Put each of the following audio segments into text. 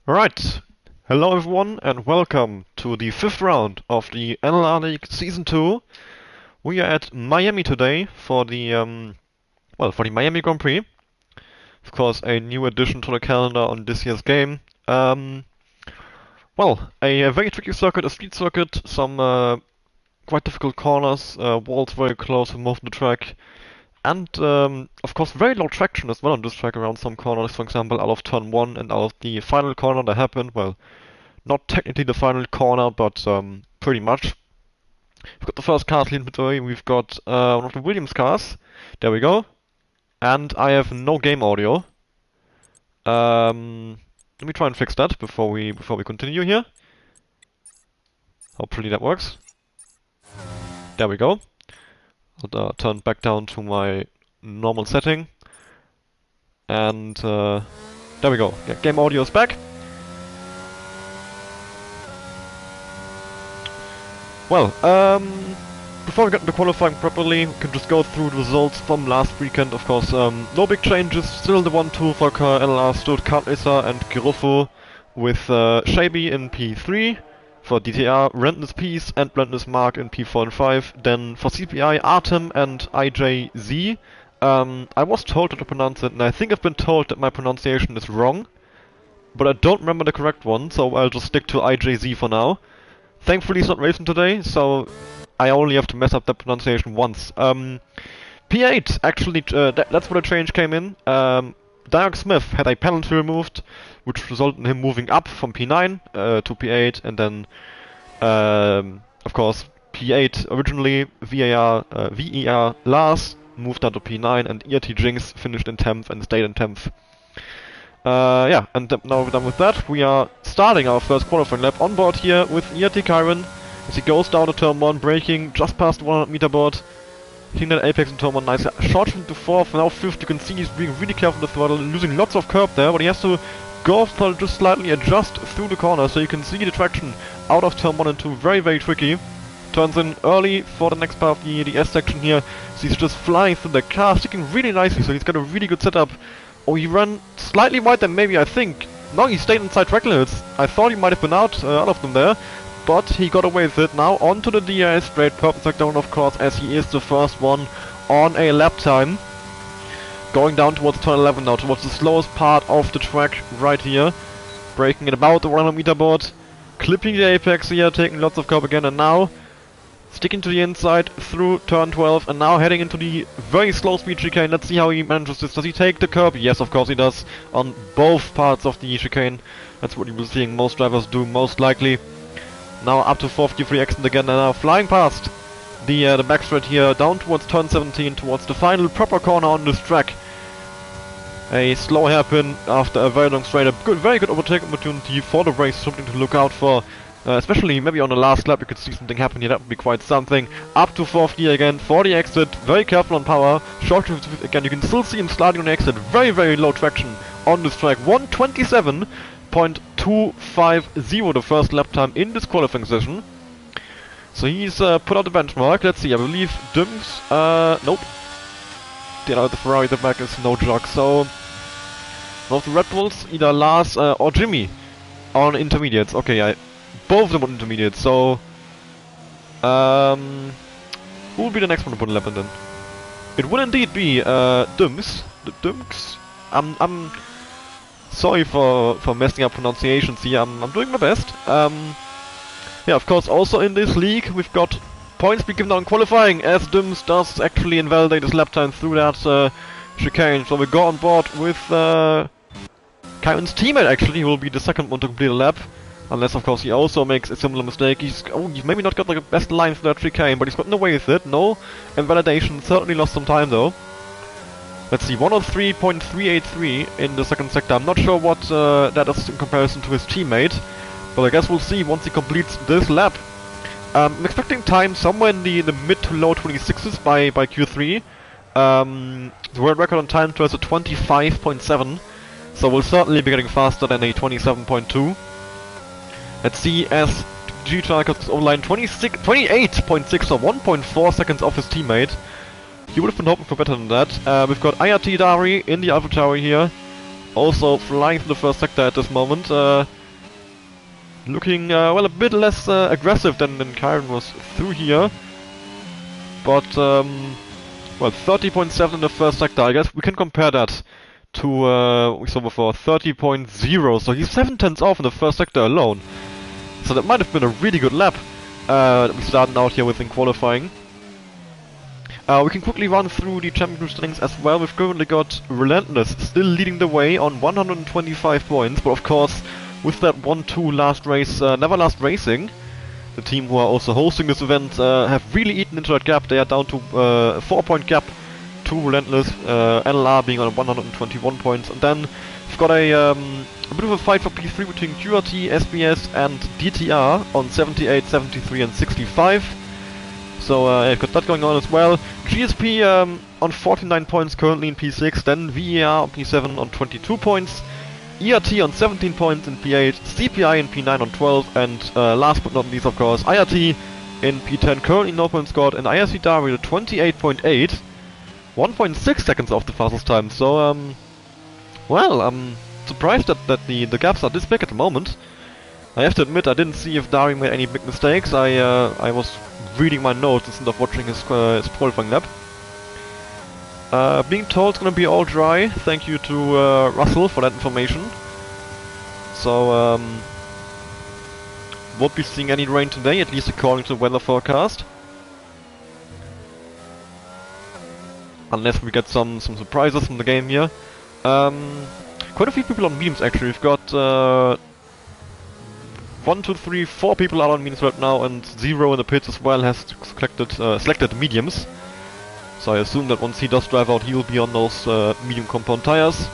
Alright, hello everyone and welcome to the fifth round of the NLR League Season 2. We are at Miami today for the Miami Grand Prix. Of course, a new addition to the calendar on this year's game. A very tricky circuit, a street circuit, some quite difficult corners, walls very close to most of the track. And, of course, very low traction as well on this track around some corners, for example, out of turn 1 and out of the final corner that happened. Well, not technically the final corner, but pretty much. We've got the first cars leading the way. We've got one of the Williams cars. There we go. And I have no game audio. Let me try and fix that before we continue here. Hopefully that works. There we go. I'll turn back down to my normal setting. And there we go. Yeah, game audio is back. Well, before we get into qualifying properly, we can just go through the results from last weekend. Of course, no big changes. Still the 1-2 for NLR stood Kartnissa and Giruffo, with Shaby in P3. For DTR, Rentness Peace and Blendness Mark in P4 and 5. Then for CPI, Artem and IJZ. I was told how to pronounce it, and I think I've been told that my pronunciation is wrong. But I don't remember the correct one, so I'll just stick to IJZ for now. Thankfully he's not racing today, so I only have to mess up the pronunciation once. P8, actually, that's where the change came in. Derek Smith had a penalty removed, which resulted in him moving up from P9 to P8, and then, of course, P8 originally, VER Lars moved down to P9, and ERT Jinx finished in 10th and stayed in 10th. Yeah, and now we're done with that. We are starting our first qualifying lap on board here with ERT Kyron as he goes down to turn 1, braking just past the 100 meter board. Hitting that apex in turn 1, nice. Short into 4th, now 5th. You can see he's being really careful with the throttle, losing lots of curb there, but he has to go off throttle, just slightly adjust through the corner, so you can see the traction out of turn 1 and 2. Very, very tricky. Turns in early for the next part of the S section here, so he's just flying through the car, sticking really nicely, so he's got a really good setup. Oh, he ran slightly wide than maybe, I think. No, he stayed inside track limits. I thought he might have been out of them there, but he got away with it. Now onto the DRS straight, perfect down of course, as he is the first one on a lap time. Going down towards turn 11 now, towards the slowest part of the track right here. Braking at about the 100 meter board. Clipping the apex here, taking lots of curb again, and now sticking to the inside through turn 12, and now heading into the very slow speed chicane. Let's see how he manages this. Does he take the curb? Yes, of course he does, on both parts of the chicane. That's what you will be seeing most drivers do, most likely. Now up to 453 exit again, and now flying past the backstretch here, down towards turn 17, towards the final proper corner on this track. A slow hairpin after a very long straight. A very good overtake opportunity for the race, something to look out for. Especially maybe on the last lap you could see something happen here, that would be quite something. Up to 4th gear again for the exit, very careful on power, short shift again, you can still see him sliding on the exit, very very low traction on this track. 1:27.250 the first lap time in this qualifying session. So he's put out the benchmark. Let's see, I believe Dims, nope. The Ferrari at the back is no joke, so one of the Red Bulls, either Lars or Jimmy on intermediates. Okay, both of them on intermediate, so who will be the next one to put a lap in then? It will indeed be Dims. I'm sorry for messing up pronunciations here. I'm doing my best. Yeah, of course, also in this league we've got points be given out in qualifying, as Dims does actually invalidate his lap time through that chicane. So we go on board with Kyron's teammate actually, who will be the second one to complete a lap. Unless, of course, he also makes a similar mistake. He's maybe not got the best line for that chicane, but he's gotten away with it. No invalidation, certainly lost some time though. Let's see, 103.383 in the second sector. I'm not sure what that is in comparison to his teammate, but I guess we'll see once he completes this lap. I'm expecting time somewhere in the mid to low 26s by Q3. The world record on time trials at 25.7, so we'll certainly be getting faster than a 27.2. Let's see, as G-Tarkos online 28.6, so 1.4 seconds off his teammate. You would have been hoping for better than that. We've got IRT Dari in the AlphaTauri here. also flying through the first sector at this moment. Looking, well, a bit less aggressive than Kyron was through here. But, well, 30.7 in the first sector. I guess we can compare that to what we saw before, 30.0. So he's 7/10 off in the first sector alone. So that might have been a really good lap that we started out here with in qualifying. We can quickly run through the championship standings as well. We've currently got Relentless still leading the way on 125 points, but of course with that 1-2 last race, Neverlast Racing, the team who are also hosting this event, have really eaten into that gap. They are down to a 4-point gap to Relentless, NLR being on 121 points, and then we've got a bit of a fight for P3 between QRT, SBS and DTR on 78, 73 and 65. So yeah, got that going on as well. GSP on 49 points currently in P6, then VER on P7 on 22 points, ERT on 17 points in P8, CPI in P9 on 12, and last but not least, of course, IRT in P10, currently no points scored, and IRC Dario 28.8, 1.6 seconds off the fastest time. So, well, I'm surprised that the gaps are this big at the moment. I have to admit, I didn't see if Dario made any big mistakes. I was reading my notes instead of watching his qualifying lap. Being told it's gonna be all dry. Thank you to Russell for that information. So, won't be seeing any rain today, at least according to the weather forecast. Unless we get some surprises from the game here. Quite a few people on mediums actually. We've got 1, 2, 3, 4 people out on mediums right now, and Zero in the pits as well has selected mediums. So I assume that once he does drive out, he will be on those medium compound tires.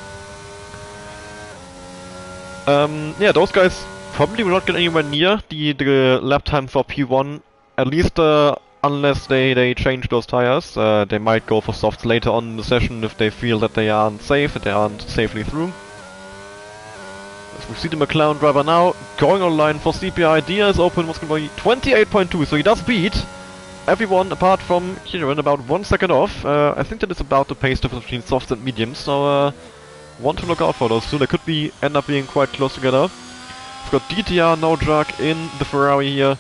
Yeah, those guys probably will not get anywhere near the lap time for P1, at least unless they change those tires. They might go for softs later on in the session if they feel that they aren't safe, that they aren't safely through. As we see the McLaren driver now going online for CPI. Dia is open, what's going to be 28.2, so he does beat everyone apart from Kieran, about 1 second off. I think that is about the pace difference between softs and mediums, so one to look out for those two. They could end up being quite close together. We've got DTR, no drag in the Ferrari here,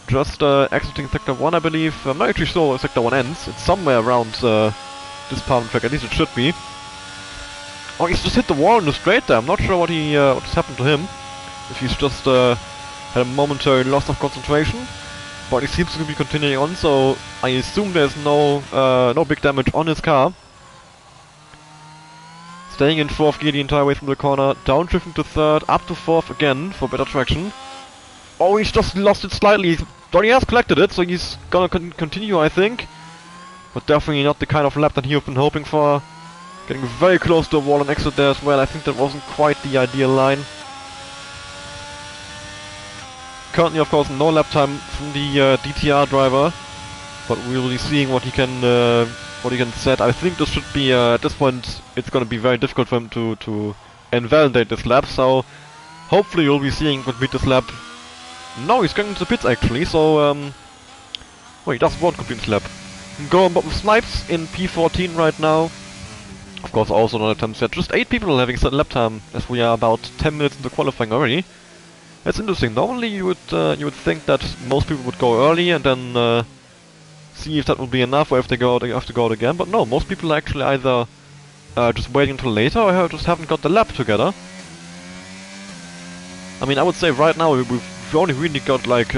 just exiting sector 1, I believe. I'm not actually sure where sector 1 ends. It's somewhere around this part of the track, at least it should be. Oh, he's just hit the wall in the straight there. I'm not sure what's happened to him. If he's just had a momentary loss of concentration. But he seems to be continuing on, so I assume there's no big damage on his car. Staying in 4th gear the entire way through the corner, downshifting to 3rd, up to 4th again for better traction. Oh, he's just lost it slightly. But he has collected it, so he's gonna continue, I think. But definitely not the kind of lap that he had been hoping for. Getting very close to the wall and exit there as well. I think that wasn't quite the ideal line. Currently, of course, no lap time from the DTR driver, but we will be seeing what he can set. I think this should be at this point. It's going to be very difficult for him to invalidate this lap. So hopefully, you'll be seeing complete this lap. No, he's going into the pits actually. So well, he does want complete this lap. Go on with Snipes in P14 right now. Of course, also not attempts yet. Just 8 people having set lap time, as we are about 10 minutes into qualifying already. That's interesting. Normally, you would think that most people would go early and then see if that would be enough, or if they have to go out again. But no, most people are actually either just waiting until later, or just haven't got the lap together. I mean, I would say right now we've only really got like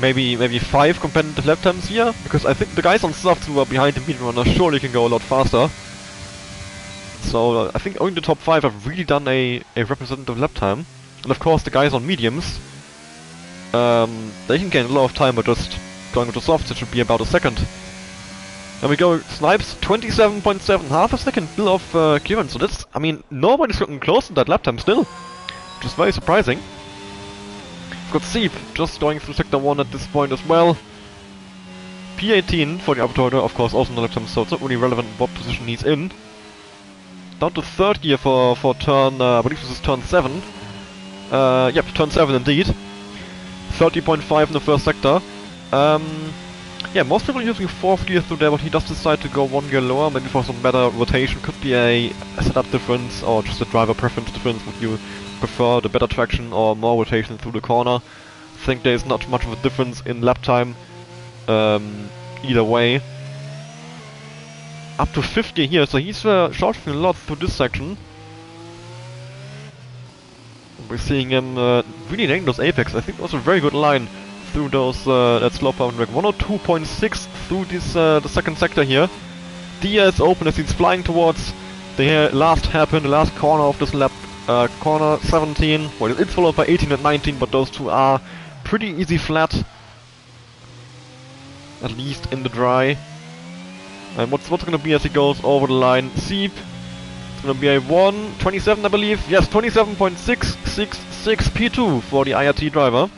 maybe 5 competitive lap times here, because I think the guys on softs who are behind the medium runner surely can go a lot faster. So I think only the top 5 have really done a representative lap time. And of course the guys on mediums, they can gain a lot of time, but just going with the softs it should be about a second. There we go, Snipes, 27.7, half a second still off Kieran, so that's, I mean, nobody's gotten close to that lap time still, which is very surprising. We've got Seep just going through sector 1 at this point as well. P18 for the upper of course, also no lap time, so it's not really relevant what position he's in. Down to 3rd gear for turn, I believe this is turn 7. Yep, turn 7 indeed. 30.5 in the first sector. Yeah, most people are using 4th gear through there, but he does decide to go 1 gear lower, maybe for some better rotation. Could be a setup difference, or just a driver preference difference. Would you prefer the better traction or more rotation through the corner? I think there is not much of a difference in lap time either way. Up to 50 here, so he's shortening a lot through this section. We're seeing him really nailing those apex. I think it was a very good line through those that slow power track. 102.6 through this the second sector here. Dia is open as he's flying towards the last hairpin, the last corner of this lap. Corner 17. Well, it's followed by 18 and 19, but those two are pretty easy flat. At least in the dry. And what's gonna be as he goes over the line? Seep. It's gonna be a 1:27, I believe. Yes, 27.666 P2 for the IRT driver.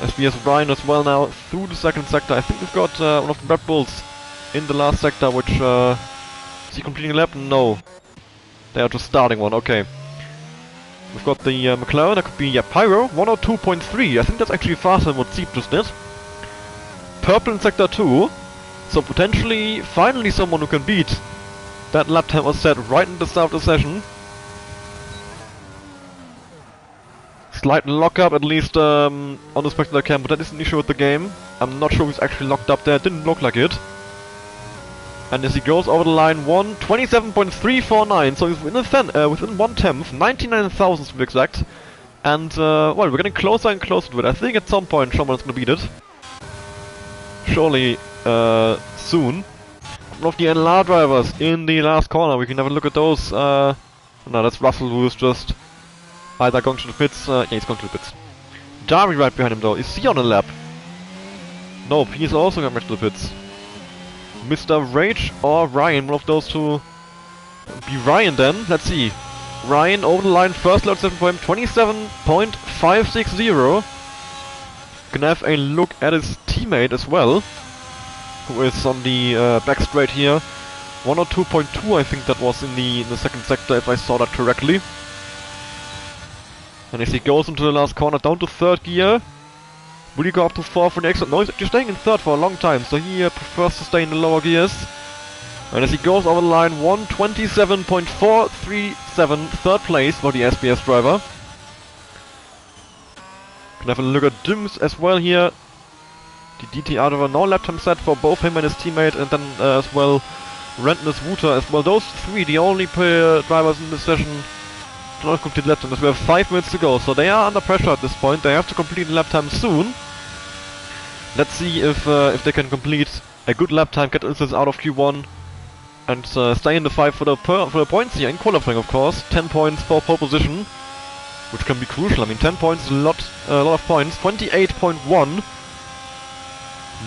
SBS Ryan as well now through the second sector. I think we've got one of the Red Bulls in the last sector, which is he completing a lap? No. They are just starting one, okay. We've got the McLaren, that could be, yeah, Pyro, 102.3. I think that's actually faster than what Seep just did. Purple in sector 2. So potentially, finally someone who can beat that lap time was set right in the start of the session. Slight lock-up, at least on the spectator cam, but that is an issue with the game. I'm not sure who's actually locked up there, it didn't look like it. And as he goes over the line, 1:27.349, so he's within 1/10, 99 thousandths to be exact. And, well, we're getting closer and closer to it. I think at some point someone's gonna beat it. Surely, soon. One of the NLR drivers in the last corner, we can have a look at those. No, that's Russell, who is just either going to the pits. Yeah, he's going to the pits. Dari right behind him though. Is he on a lap? Nope, he's also going back to the pits. Mr. Rage or Ryan, one of those two. Be Ryan then, let's see. Ryan over the line, first lap 27.560. Can have a look at his teammate as well, who is on the back straight here. 102.2 I think that was in the second sector, if I saw that correctly. And as he goes into the last corner, down to 3rd gear. Will he go up to 4 for the exit? No, he's actually staying in 3rd for a long time, so he prefers to stay in the lower gears. And as he goes over the line, 1:27.437, 3rd place for the SBS driver. Can have a look at Dims as well here. The DTR driver, no lap time set for both him and his teammate, and then as well Rentness Wooter as well. Those three, the only drivers in this session do not complete lap time, as we have 5 minutes to go, so they are under pressure at this point. They have to complete lap time soon. Let's see if they can complete a good lap time, get instance out of Q1, and stay in the fight for the points here in qualifying, of course. 10 points for pole position, which can be crucial. I mean, 10 points is a lot of points. 28.1.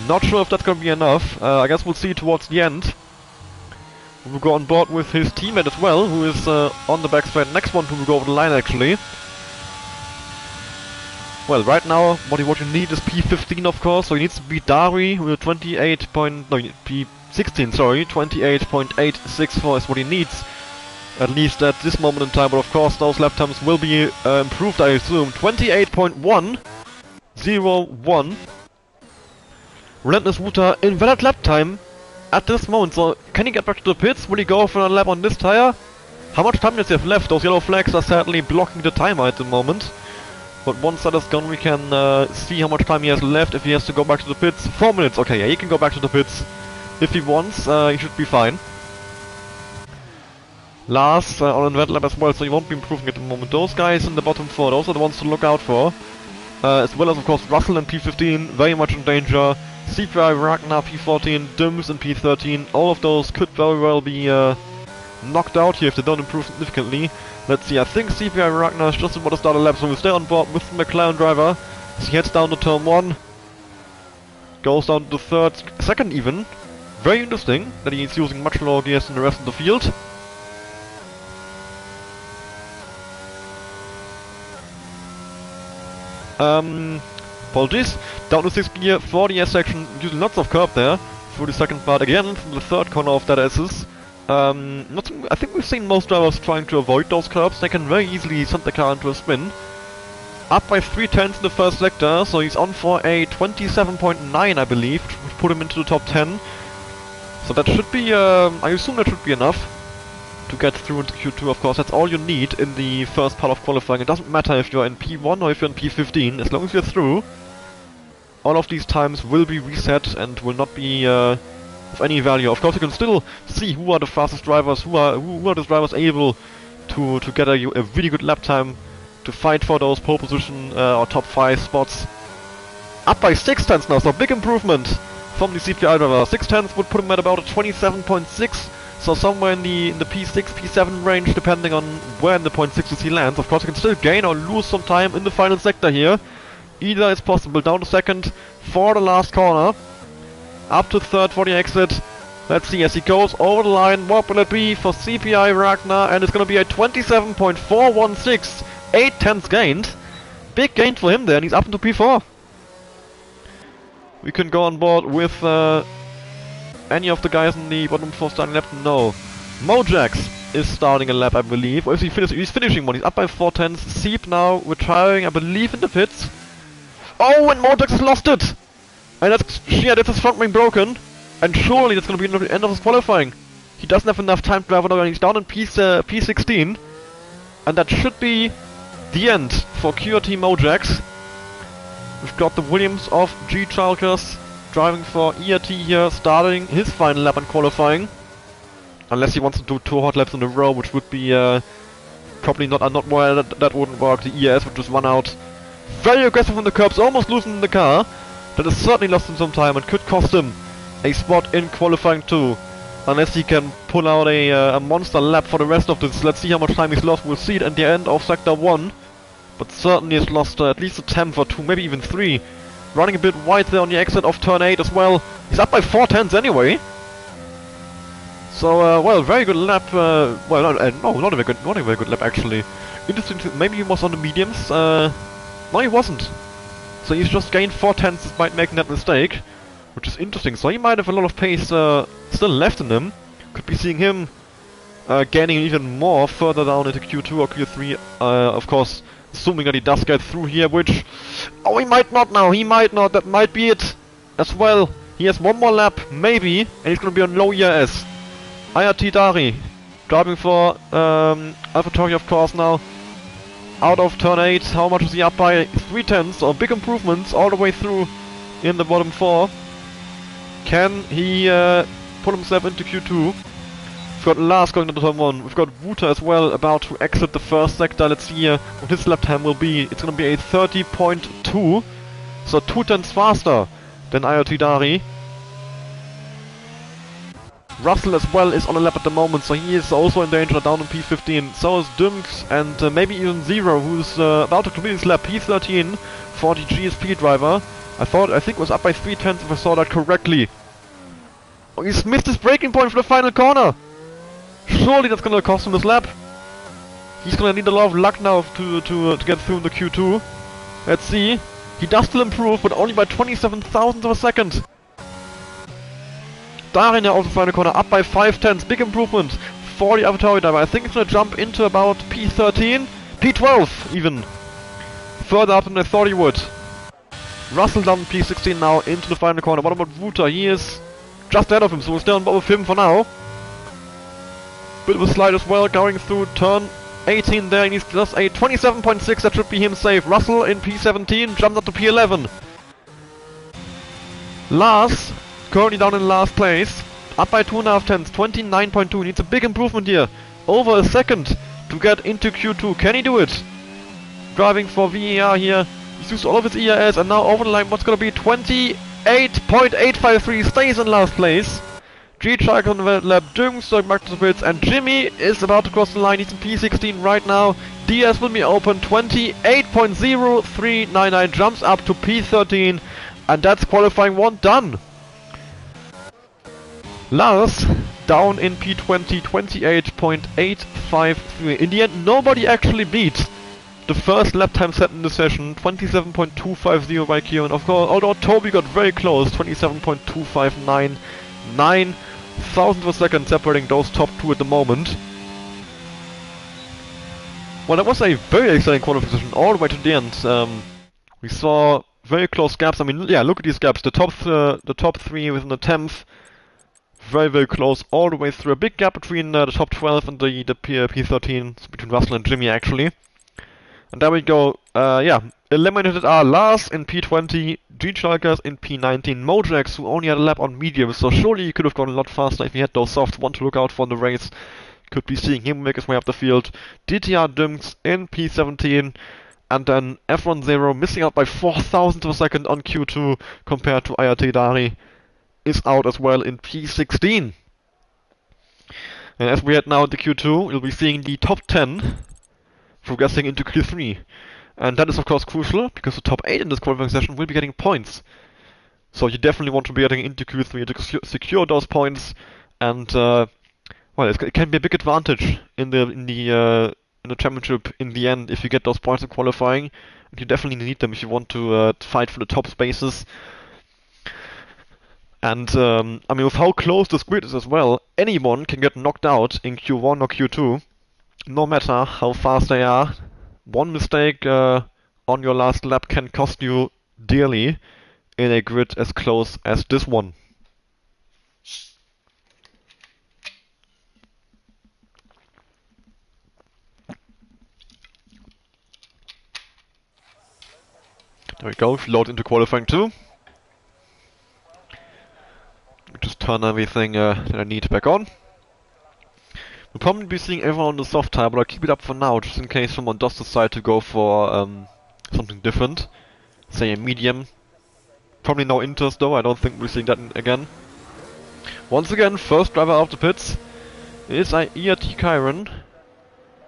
Not sure if that's gonna be enough. I guess we'll see towards the end. We'll go on board with his teammate as well, who is on the back straight. Next one who will go over the line, actually. Well, right now, what you need is P15, of course, so he needs to beat Dari with P16, sorry, 28.864 is what he needs, at least at this moment in time, but of course those lap times will be improved, I assume. 28.101. Relentless Wooter, invalid lap time at this moment, so can he get back to the pits? Will he go for a lap on this tire? How much time does he have left? Those yellow flags are sadly blocking the timer at the moment. But once that is gone, we can see how much time he has left if he has to go back to the pits. 4 minutes, okay, yeah, he can go back to the pits if he wants, he should be fine. Lars on invalid lap as well, so he won't be improving at the moment. Those guys in the bottom 4, those are the ones to look out for. As well as, of course, Russell and P15, very much in danger. CPI, Ragnar, P14, Dims and P13, all of those could very well be knocked out here if they don't improve significantly. Let's see, I think CPI Ragnar is just about to start a lap, so we'll stay on board with the McLaren driver as he heads down to turn 1. Goes down to the second even. Very interesting that he's using much lower gears than the rest of the field. Apologies. Down to 6th gear for the S section, using lots of curb there through the second part again, from the 3rd corner of that S's. I think we've seen most drivers trying to avoid those curbs. They can very easily send the car into a spin. Up by 3/10 in the first sector, so he's on for a 27.9, I believe, which would put him into the top 10. So that should be, I assume that should be enough to get through into Q2, of course. That's all you need in the first part of qualifying. It doesn't matter if you're in P1 or if you're in P15, as long as you're through. All of these times will be reset and will not be of any value. Of course, you can still see who are the fastest drivers, who are the drivers able to get a really good lap time to fight for those pole position or top 5 spots. Up by 6/10 now, so big improvement from the CPI driver. 6/10 would put him at about a 27.6, so somewhere in the P6, P7 range, depending on where in the point 6s he lands. Of course, you can still gain or lose some time in the final sector here. Either is possible. Down to second for the last corner. Up to third for the exit. Let's see as he goes over the line. What will it be for CPI Ragnar? And it's going to be a 27.416. 8/10 gained. Big gain for him there, and he's up into P4. We can go on board with any of the guys in the bottom 4 starting lap. No. Mojax is starting a lap, I believe. Or is he he's finishing one. He's up by 4/10. Seep now retiring, I believe, in the pits. Oh, and Mojax has lost it! And that's his front wing broken. And surely that's going to be the end of his qualifying. He doesn't have enough time to drive it over, and he's down in P16. And that should be the end for QRT Mojax. We've got the Williams of G Chalkers driving for ERT here, starting his final lap in qualifying. Unless he wants to do 2 hot laps in a row, which would be probably not well, that wouldn't work. The ERS would just run out. Very aggressive on the curbs, almost losing the car. That has certainly lost him some time and could cost him a spot in qualifying too. Unless he can pull out a monster lap for the rest of this. Let's see how much time he's lost. We'll see it at the end of Sector 1. But certainly has lost at least a 10th or 2, maybe even 3. Running a bit wide there on the exit of turn 8 as well. He's up by 4/10 anyway. So, well, very good lap. Well, no, not a very good lap actually. Interesting. Maybe he was on the mediums. No, he wasn't. So he's just gained 4/10 despite making that mistake, which is interesting. So he might have a lot of pace still left in him. Could be seeing him gaining even more further down into Q2 or Q3. Of course, assuming that he does get through here, which... Oh, he might not now. He might not. That might be it as well. He has one more lap, maybe, and he's going to be on low ERS. IRT Dari driving for AlphaTauri, of course, now. Out of turn 8, how much is he up by? 3/10, so big improvements all the way through in the bottom 4. Can he pull himself into Q2? We've got Lars going into turn 1. We've got Wuta as well, about to exit the first sector. Let's see what his lap time will be. It's going to be a 30.2, so 2/10 faster than IRT Dari. Russell as well is on a lap at the moment, so he is also in danger down in P15. So is Dymks and maybe even Zero, who's about to complete his lap. P13 for the GSP driver. I think it was up by 3/10 if I saw that correctly. Oh, he's missed his braking point for the final corner. Surely that's gonna cost him this lap. He's gonna need a lot of luck now to get through the Q2. Let's see. He does still improve, but only by 27,000 of a second. Darin out of the final corner, up by 5/10. Big improvement for the AlphaTauri driver. I think it's gonna jump into about P13, P12 even. Further up than I thought he would. Russell down P16 now into the final corner. What about Wuta? He is just ahead of him, so we'll stay on board with him for now. Bit of a slide as well, going through turn 18 there, and he's just a 27.6, that should be him safe. Russell in P17, jumped up to P11. Lars, currently down in last place, up by 2.5 tenths, 29.2, needs a big improvement here. Over a second to get into Q2, can he do it? Driving for VER here, he's used all of his ERS, and now over the line, what's gonna be 28.853, stays in last place. G-Shark on the lap, Düngs, Magnus, and Jimmy is about to cross the line. He's in P16 right now. DS will be open, 28.0399, jumps up to P13, and that's qualifying 1 done. Lars down in P20, 28.853. In the end, nobody actually beat the first lap time set in the session, 27.250 by Kieran. Of course, although Toby got very close, 27.2599. Thousandths of a second separating those top 2 at the moment. Well, that was a very exciting qualification all the way to the end. We saw very close gaps. I mean, yeah, look at these gaps. The top three within the 10th, very, very close all the way through. A big gap between the top 12 and the P13, between Russell and Jimmy actually. And there we go. Yeah, eliminated are Lars in P20, G-Chalkers in P19, Mojax, who only had a lap on medium, so surely he could have gone a lot faster if he had those softs. One to look out for in the race. Could be seeing him make his way up the field. DTR Dymks in P17, and then F10 missing out by 4,000 of a second on Q2 compared to IRT Dari is out as well in P16. And as we head now into Q2, you'll be seeing the top 10 progressing into Q3. And that is of course crucial, because the top 8 in this qualifying session will be getting points. So you definitely want to be getting into Q3 to secure those points, and well, it can be a big advantage in the championship in the end if you get those points in qualifying. You definitely need them if you want to fight for the top spaces. And I mean, with how close this grid is as well, anyone can get knocked out in Q1 or Q2, no matter how fast they are. One mistake on your last lap can cost you dearly in a grid as close as this one. There we go, load into qualifying 2. Just turn everything that I need back on. We'll probably be seeing everyone on the soft tire, but I'll keep it up for now, just in case someone does decide to go for something different. Say a medium. Probably no inters though, I don't think we're seeing that again. Once again, first driver out of the pits is IRT Kyron.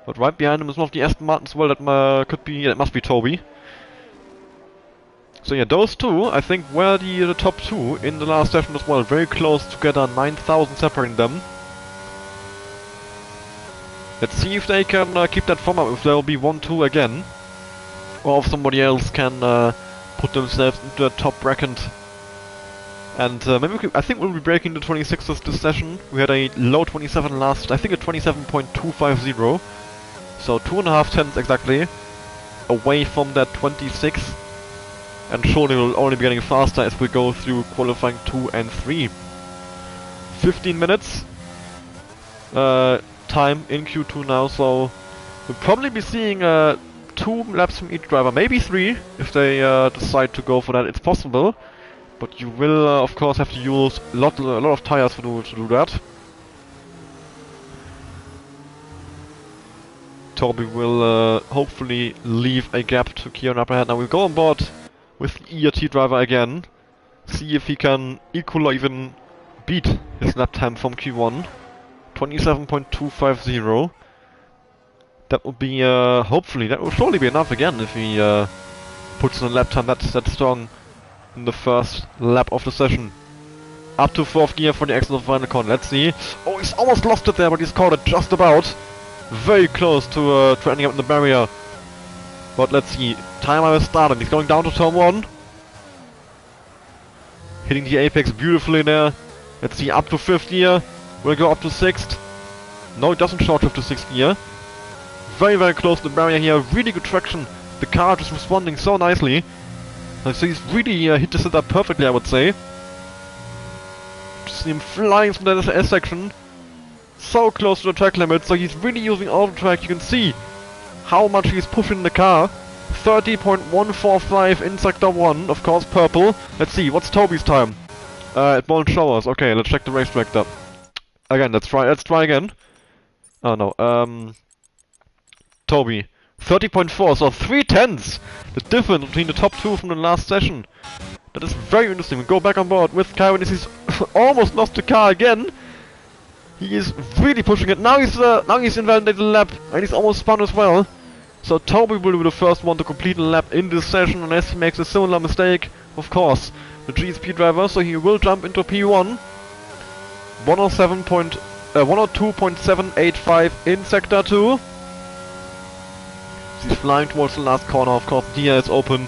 But right behind him is one of the Aston Martins as well, that must be Toby. So yeah, those two, I think, were the top 2 in the last session as well. Very close together, 9,000 separating them. Let's see if they can keep that form up, if there will be 1-2 again. Or if somebody else can put themselves into the top bracket. And maybe I think we'll be breaking the 26th this session. We had a low 27 last, I think a 27.250. So 2.5 tenths exactly away from that 26. And surely we'll only be getting faster as we go through qualifying 2 and 3. 15 minutes time in Q2 now, so we'll probably be seeing 2 laps from each driver, maybe 3 if they decide to go for that. It's possible, but you will of course have to use a lot of tires to do that. Toby will hopefully leave a gap to Kieran up ahead. Now we'll go on board with the ERT driver again, see if he can equal or even beat his lap time from Q1. 27.250. That would be, hopefully, that will surely be enough again if he puts in a lap time that strong in the first lap of the session. Up to 4th gear for the excellent final corner, let's see. Oh, he's almost lost it there, but he's caught it just about. Very close to ending up in the barrier. But let's see, timer has started, he's going down to turn 1. Hitting the apex beautifully there. Let's see, up to 5th gear. We'll go up to 6th. No, it doesn't short shift to 6th gear. Very, very close to the barrier here, really good traction. The car just responding so nicely. So he's really hit the setup perfectly, I would say. Just see him flying from the S section. So close to the track limit, so he's really using all the track. You can see how much he's pushing the car. 30.145 in sector 1, of course purple. Let's see, what's Toby's time? It won't show us. Okay, let's check the racetrack up. Again, let's try again. Oh no, Toby. 30.4, so 3 tenths! The difference between the top 2 from the last session. That is very interesting. We go back on board with Kyron as he's almost lost the car again. He is really pushing it. Now he's invalidated the lap, and he's almost spun as well. So Toby will be the first one to complete a lap in this session, unless he makes a similar mistake. Of course, the GSP driver, so he will jump into P1. 102.785 in sector 2. He's flying towards the last corner, of course. Dia is open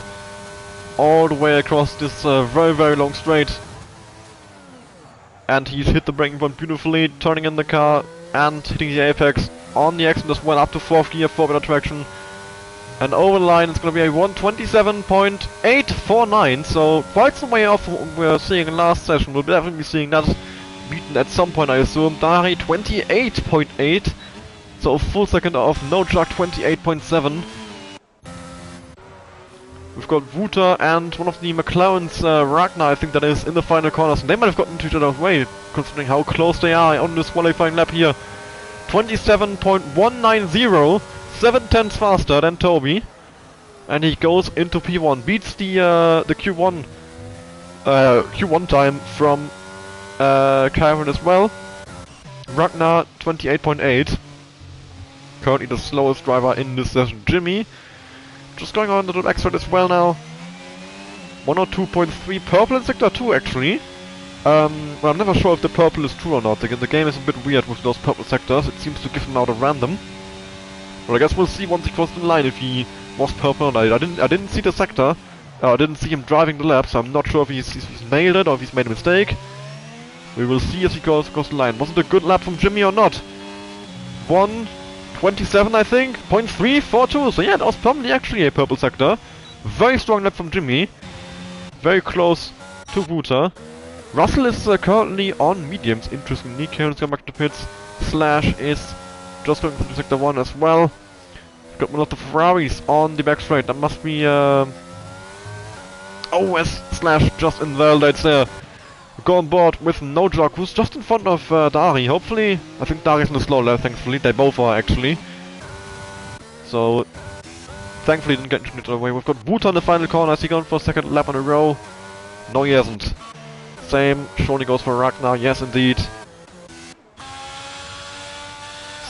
all the way across this very, very long straight. And he's hit the braking point beautifully, turning in the car and hitting the apex. on the exit as well, up to 4th gear, forward traction. And over the line, it's going to be a 1:27.849, so quite some way off from what we were seeing in last session. We'll definitely be seeing that beaten at some point, I assume. Dari 28.8, so a full second off. No Chuck 28.7. We've got Wuta and one of the McLarens, Ragnar, I think that is, in the final corners. And they might have gotten to each other's way, considering how close they are on this qualifying lap here. 27.190, 7/10 faster than Toby. And he goes into P1, beats the Q1 time from Kyron as well. Ragnar 28.8, currently the slowest driver in this session. Jimmy just going on to the backside as well now. 102.3, purple in sector 2 actually. Well, I'm never sure if the purple is true or not. The game is a bit weird with those purple sectors. It seems to give them out at random. But I guess we'll see once he crosses the line if he was purple or not. I didn't see the sector. I didn't see him driving the lap, so I'm not sure if he's nailed it or if he's made a mistake. We will see as he goes across the line. Was it a good lap from Jimmy or not? 1:27, I think, 0.342, so yeah, that was probably actually a purple sector. Very strong lap from Jimmy. Very close to Wuta. Russell is currently on mediums, interestingly. Karen's going back to pits. Slash is just going through sector 1 as well. Got one of the Ferraris on the back straight. That must be OS Slash just invalidates there. Go on board with Nojok, who's just in front of Dari. Hopefully, I think Dari's in the slow lap, thankfully. They both are, actually. So, thankfully didn't get into the way. We've got Wuta in the final corner. Is he going for a second lap in a row? No, he hasn't. Same, surely goes for Ragnar. Yes, indeed.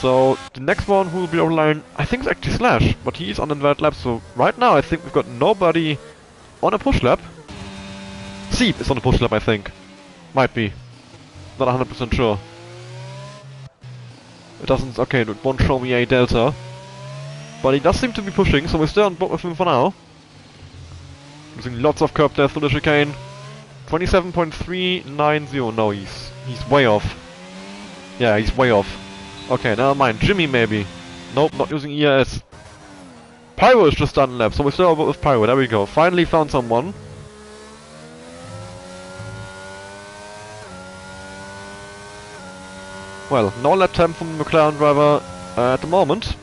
So, the next one who will be over the line, I think is actually Slash, but he's on invalid lap. So, right now, I think we've got nobody on a push lap. Seep is on a push lap, I think. Might be. Not 100% sure. It doesn't... okay, it won't show me a delta. But he does seem to be pushing, so we're still on board with him for now. Using lots of curb there through the chicane. 27.390. No, he's way off. Yeah, he's way off. Okay, never mind. Jimmy, maybe. Nope, not using ERS. Pyro is just done lap, so we're still on board with Pyro. There we go. Finally found someone. Well, no lap time from the McLaren driver at the moment.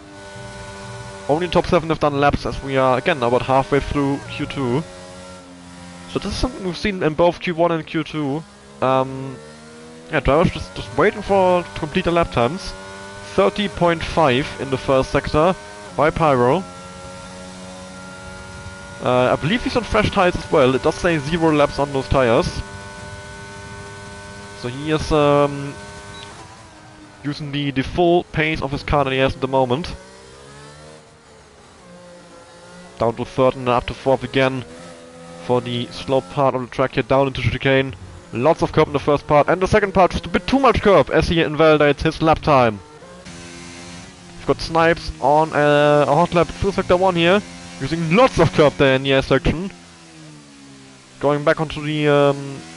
Only top 7 have done laps as we are, again, about halfway through Q2. So this is something we've seen in both Q1 and Q2. Yeah, drivers just waiting to complete the lap times. 30.5 in the first sector by Pyro. I believe he's on fresh tires as well. It does say 0 laps on those tires. So he is using the full pace of his car that he has at the moment. Down to 3rd and up to 4th again for the slow part of the track here, down into chicane. Lots of curb in the first part, and the second part just a bit too much curb as he invalidates his lap time. We've got Snipes on a hot lap through sector 1 here, using lots of curb there in the air section. Going back onto the,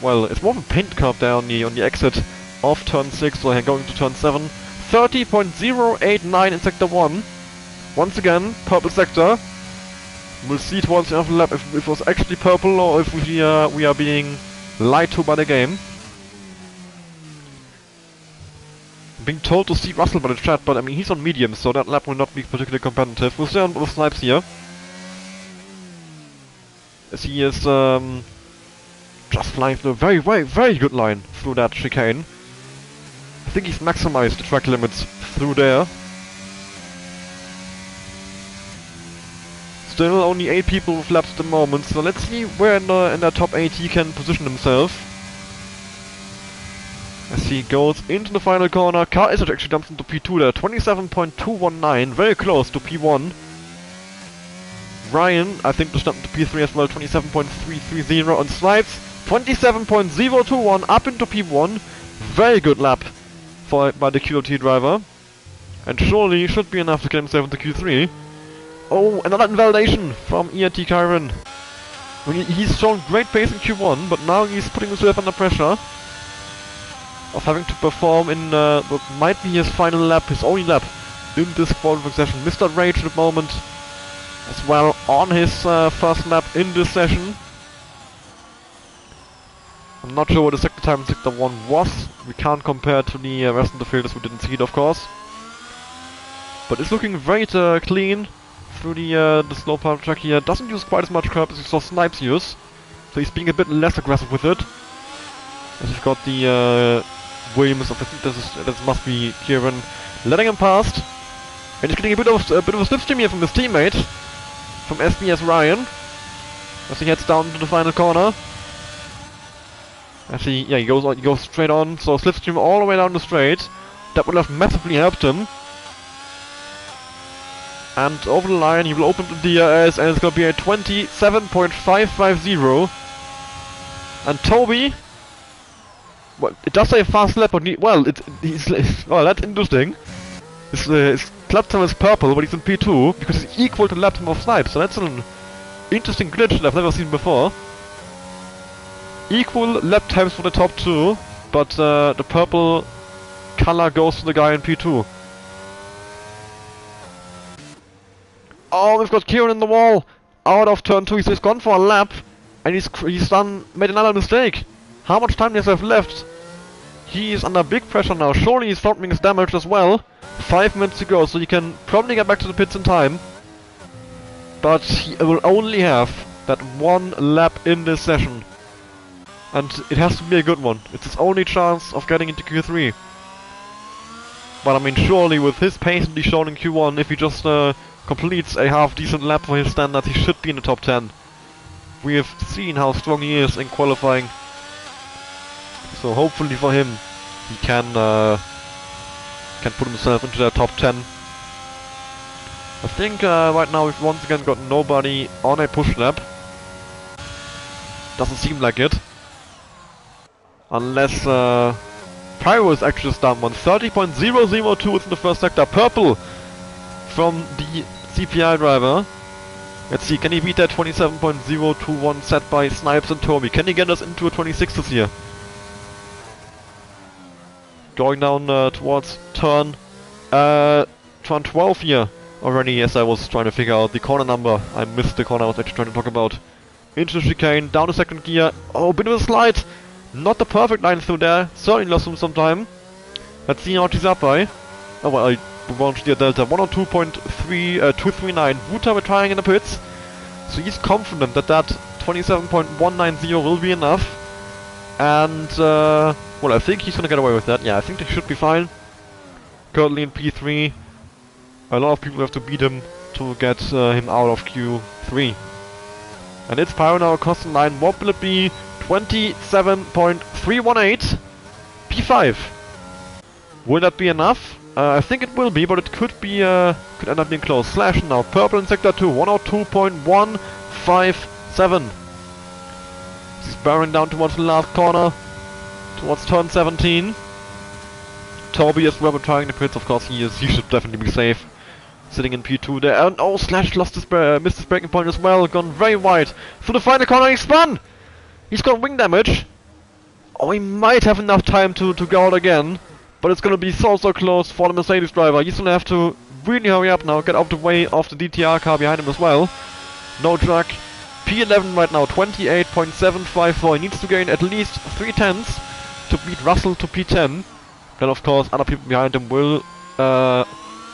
well, it's more of a paint curb there on the exit of turn 6, so going to turn 7. 30.089 in sector 1. Once again, purple sector. We'll see towards the end of the lap if it was actually purple or if we are being lied to by the game. Being told to see Russell by the chat, but I mean he's on medium, so that lap will not be particularly competitive. We'll stay on with Snipes here. As he is just flying through a very, very good line through that chicane. I think he's maximized the track limits through there. Still only 8 people with laps at the moment, so let's see where in the top 8 he can position himself. As he goes into the final corner, Car Izzard actually jumps into P2 there, 27.219, very close to P1. Ryan, I think, just jumped into P3 as well, 27.330, and Snipes, 27.021 up into P1. Very good lap by the QOT driver. And surely should be enough to get himself into Q3. Oh, another invalidation from ENT Kyron. I mean, he's shown great pace in Q1, but now he's putting himself under pressure of having to perform in what might be his final lap, his only lap in this qualifying session. Mr. Rage at the moment as well on his first lap in this session. I'm not sure what the sector time in Sector 1 was. We can't compare it to the rest of the field as we didn't see it, of course. But it's looking very clean through the slow part of the track here. Doesn't use quite as much curb as we saw Snipes use. So he's being a bit less aggressive with it. As we've got the Williams of, I think this must be Kieran, letting him past. And he's getting a bit of a slipstream here from his teammate, from SBS Ryan, as he heads down to the final corner. Actually, yeah, he goes straight on, so slipstream all the way down the straight. That would have massively helped him. And over the line, he will open the DRS, and it's gonna be a 27.550. And Toby, well, it does say a fast lap, but well, that's interesting. His lap time is purple, but he's in P2 because he's equal to the lap time of Snipes. So that's an interesting glitch that I've never seen before. Equal lap times for the top two, but the purple color goes to the guy in P2. Oh, we've got Kieran in the wall! Out of turn 2, he's gone for a lap, and he's made another mistake. How much time does he have left? He is under big pressure now. Surely his front wing is damaged as well. 5 minutes to go, so he can probably get back to the pits in time. But he will only have that one lap in this session. And it has to be a good one. It's his only chance of getting into Q3. But I mean, surely with his pace that he's shown in Q1, if he just completes a half-decent lap for his standards, he should be in the top 10. We have seen how strong he is in qualifying. So hopefully for him, he can put himself into the top 10. I think right now we've once again got nobody on a push lap. Doesn't seem like it. Unless Pyro is actually just down one. 30.002 is in the first sector. Purple from the CPI driver. Let's see, can he beat that 27.021 set by Snipes and Toby? Can he get us into a 26 this year? Going down towards turn 12 here already, as I was trying to figure out the corner number. I missed the corner I was actually trying to talk about. Into the chicane, down to second gear. Oh, bit of a slide! Not the perfect line through there. Certainly lost him some time. Let's see how much he's up by. Oh well, I launched the Delta 102.239. Wuta retiring in the pits. So he's confident that 27.190 will be enough. And well, I think he's gonna get away with that. Yeah, I think they should be fine. Currently in P3. A lot of people have to beat him to get him out of Q3. And it's Pyro now across the line. What will it be? 27.318. P5. Will that be enough? I think it will be, but it could be could end up being close. Slash now. Purple in sector 2. 102.157. He's bearing down towards the last corner. Towards turn 17. Toby is well retiring the pits, of course he is. He should definitely be safe. Sitting in P2 there. And oh, Slash lost his missed his braking point as well. Gone very wide. Through the final corner, he spun! He's got wing damage. Oh, he might have enough time to go out again. But it's gonna be so close for the Mercedes driver. He's gonna have to really hurry up now. Get out of the way of the DTR car behind him as well. No truck. P11 right now, 28.754. He needs to gain at least 3 tenths to beat Russell to P10. Then of course other people behind him will, I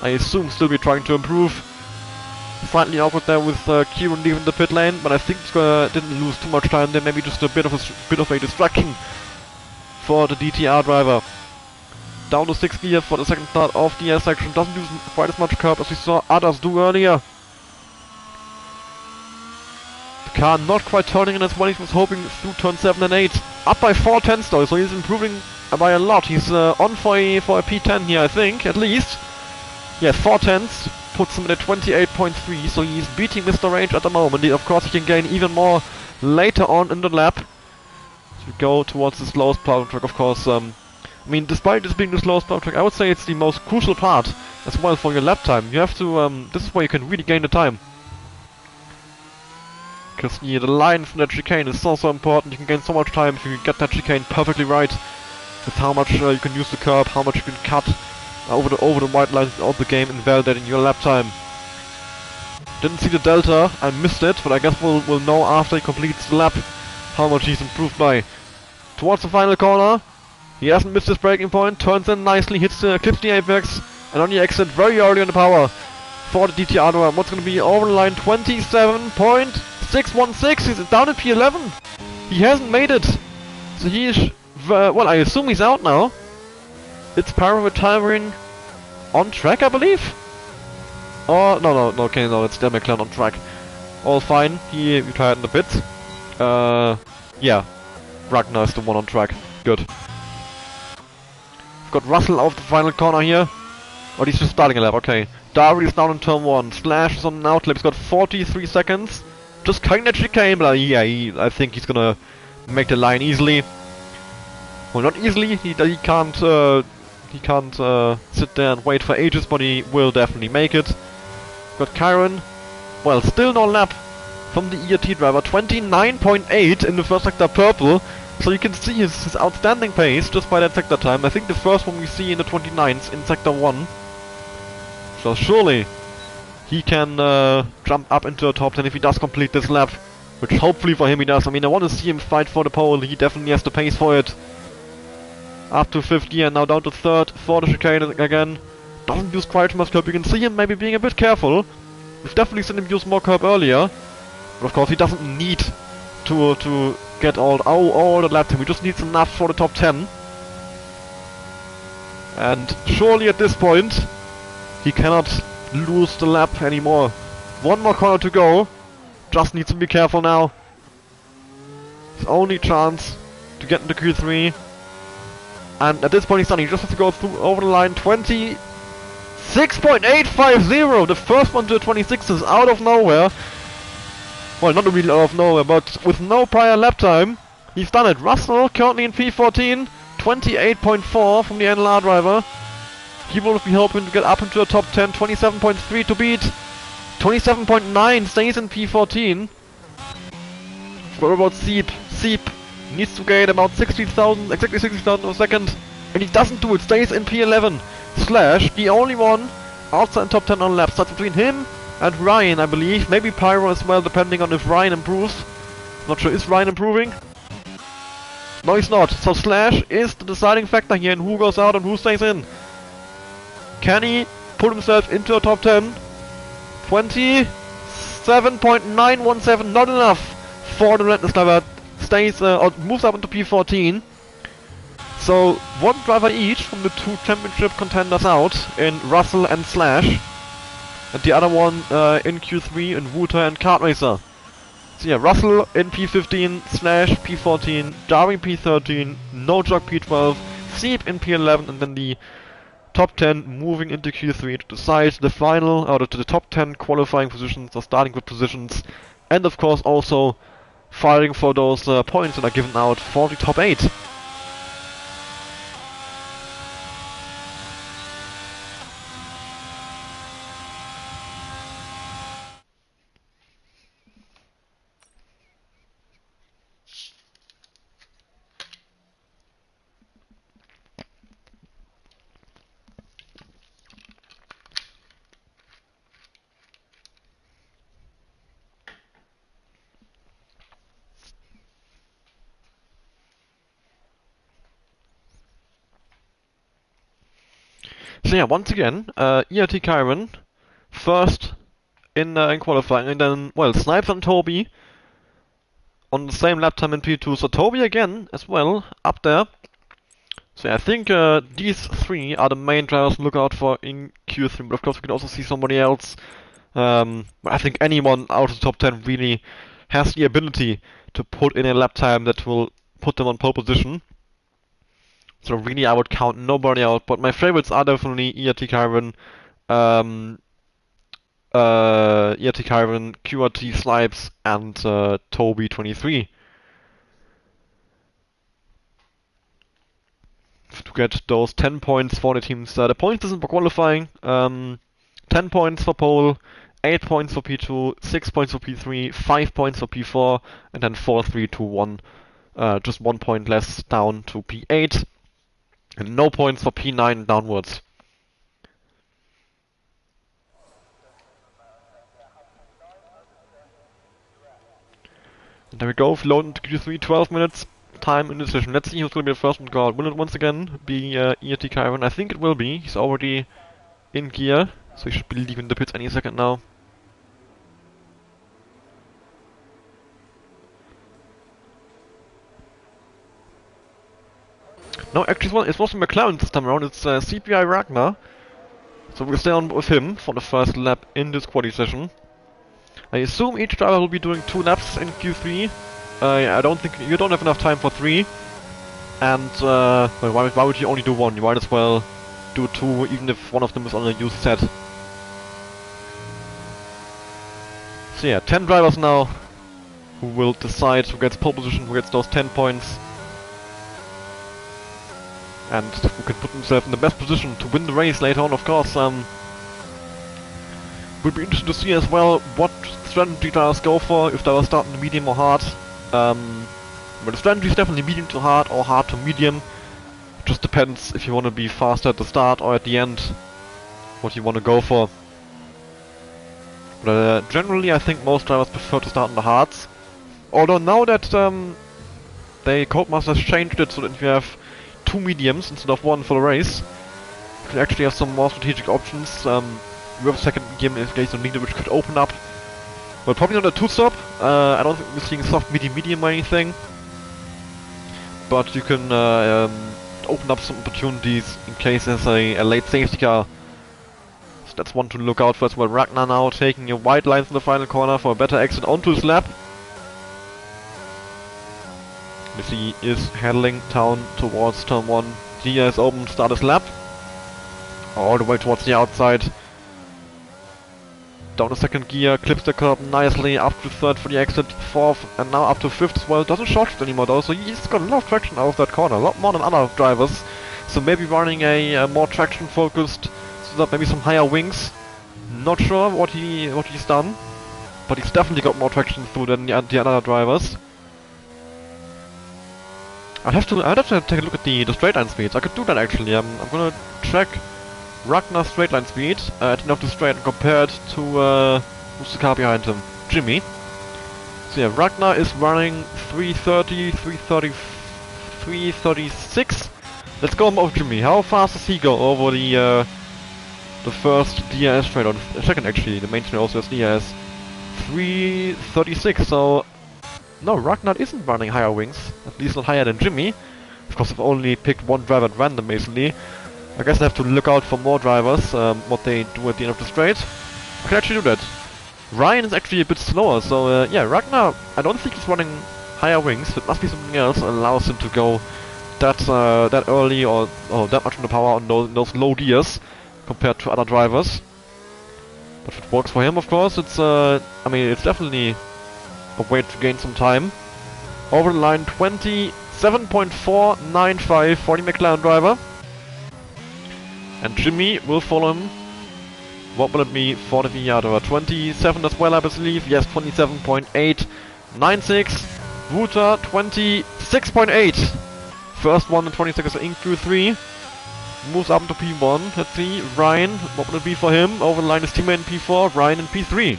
assume, still be trying to improve. Slightly awkward there with Kieran leaving the pit lane, but I think didn't lose too much time there. Maybe just a bit of a distraction for the DTR driver. Down to 6th gear for the second start of the air section. Doesn't use quite as much curb as we saw others do earlier. The car not quite turning in as well as he was hoping through turn 7 and 8. Up by 4 tenths though, so he's improving by a lot. He's on for a P10 here, I think, at least. Yeah, 4 tenths puts him at a 28.3, so he's beating Mr. Range at the moment. Of course, he can gain even more later on in the lap. So we go towards the slowest plow track, of course. I mean, despite this being the slowest plow track, I would say it's the most crucial part as well for your lap time. You have to, this is where you can really gain the time. Because the line from that chicane is so important. You can gain so much time if you get that chicane perfectly right. With how much you can use the curb, how much you can cut over the white lines throughout the game, invalidating your lap time. Didn't see the delta, I missed it, but I guess we'll know after he completes the lap how much he's improved by. Towards the final corner, he hasn't missed his braking point, turns in nicely, clips the apex, and on the exit very early on the power for the DTR driver. What's going to be over the line? 27.616, he's down at P11. He hasn't made it, so he is, well, I assume he's out now. It's Pyro retiring on track, I believe? Oh, no, it's still McLaren on track. All fine, he retired in the pit. Yeah, Ragnar is the one on track. Good. We've got Russell out the final corner here. Oh, he's just starting a lap, okay. Darby is down in turn 1. Slash is on an outlap, he's got 43 seconds. Just kinda chicane, but yeah, I think he's gonna make the line easily. Well, not easily, he can't sit there and wait for ages, but he will definitely make it. Got Kyron. Well, still no lap from the ERT driver. 29.8 in the first sector purple. So you can see his outstanding pace just by that sector time. I think the first one we see in the 29s in sector 1. So surely he can jump up into the top 10 if he does complete this lap. Which hopefully for him he does. I mean, I want to see him fight for the pole. He definitely has the pace for it. Up to 5th gear, now down to 3rd for the chicane again. Doesn't use quite much curb. You can see him maybe being a bit careful. We've definitely seen him use more curb earlier. But of course he doesn't need to get all the lap time. He just needs enough for the top 10. And surely at this point he cannot lose the lap anymore. One more corner to go. Just needs to be careful now. His only chance to get into Q3. And at this point he's done. He just has to go through over the line. 26.850. The first one to the 26 is out of nowhere. Well, not really out of nowhere, but with no prior lap time, he's done it. Russell currently in P14. 28.4 from the NLR driver. He will be hoping to get up into the top 10. 27.3 to beat. 27.9 stays in P14. What about Seep? Seep needs to gain about 60,000, exactly 60,000 a second, and he doesn't do it, stays in P11. Slash, the only one outside top 10 on laps. That's between him and Ryan, I believe. Maybe Pyro as well, depending on if Ryan improves. Not sure, is Ryan improving? No, he's not. So Slash is the deciding factor here in who goes out and who stays in. Can he put himself into a top 10? 27.917, not enough for the Relentless driver. Stays or moves up into P14. So one driver each from the two championship contenders out in Russell and Slash, and the other one in Q3 in Wooter and Kart Racer. So yeah, Russell in P15, Slash P14, Darwin P13, No Jog P12, Seep in P11, and then the top 10 moving into Q3 to decide the final, or to the top 10 qualifying positions or starting with positions, and of course also fighting for those points that are given out for the top 8. So yeah, once again, ERT Kyron first in qualifying, and then, well, Snipes and Toby on the same lap time in P2, so Toby again as well, up there. So yeah, I think these three are the main drivers to look out for in Q3, but of course we can also see somebody else. I think anyone out of the top 10 really has the ability to put in a lap time that will put them on pole position. So really I would count nobody out, but my favorites are definitely ERT Kyron, QRT Snipes, and Toby23. To get those 10 points for the teams. The points isn't for qualifying. 10 points for pole, 8 points for P2, 6 points for P3, 5 points for P4, and then 4, 3, 2, 1. Just 1 point less down to P8. And no points for P9 downwards. And there we go, float into Q3, 12 minutes time in the session. Let's see who's gonna be the first one to go out. Will it once again be ERT Kyron? I think it will be. He's already in gear, so he should be leaving the pits any second now. No, actually it wasn't McLaren this time around, it's CPI Ragnar. So we'll stay on with him for the first lap in this quali session. I assume each driver will be doing 2 laps in Q3. I don't think you don't have enough time for 3. And well, why would you only do 1? You might as well do 2 even if one of them is on a used set. So yeah, 10 drivers now who will decide who gets pole position, who gets those 10 points. And who can put himself in the best position to win the race later on, of course. Would be interesting to see as well what strategy drivers go for, if they will start in the medium or hard. But the strategy is definitely medium to hard or hard to medium. It just depends if you want to be faster at the start or at the end, what you want to go for. But generally I think most drivers prefer to start in the hards. Although now that Codemasters changed it so that you have 2 mediums instead of 1 for the race, you can actually have some more strategic options. You have a second medium in case you need it, which could open up. Well, probably not a 2-stop. I don't think we're seeing soft, medium or anything. But you can open up some opportunities in case there's a late safety car. So that's one to look out for as well. Ragnar now taking a wide line from the final corner for a better exit onto his lap. As he is handling down towards turn 1. Dia is open to start his lap. All the way towards the outside. Down to second gear, clips the curb nicely, up to third for the exit, fourth, and now up to fifth as well. Doesn't short it anymore though, so he's got a lot of traction out of that corner, a lot more than other drivers. So maybe running a more traction focused, so that maybe some higher wings. Not sure what he's done, but he's definitely got more traction through than the other drivers. I'd have to take a look at the straight line speeds. I could do that actually. I'm gonna check Ragnar's straight line speed at the end of the straight and compare it to who's the car behind him? Jimmy. So yeah, Ragnar is running 330, 330, 336. Let's go over Jimmy. How fast does he go over the first DRS straight, or the second actually, the main straight also has DRS? 336, so no, Ragnar isn't running higher wings, at least not higher than Jimmy. Of course, I've only picked one driver at random basically. I guess I have to look out for more drivers, what they do at the end of the straight. I can actually do that. Ryan is actually a bit slower, so yeah, Ragnar, I don't think he's running higher wings. It must be something else that allows him to go that early or that much on the power on those low gears compared to other drivers. But if it works for him, of course, it's I mean, it's definitely a way to gain some time. Over the line, 27.495 for the McLaren driver. And Jimmy will follow him. What will it be for the VR driver? 27 as well, I believe. Yes, 27.896. Wuta, 26.8. First one in 20 seconds in Q3. Moves up into P1. Let's see. Ryan, what will it be for him? Over the line is teammate in P4. Ryan in P3.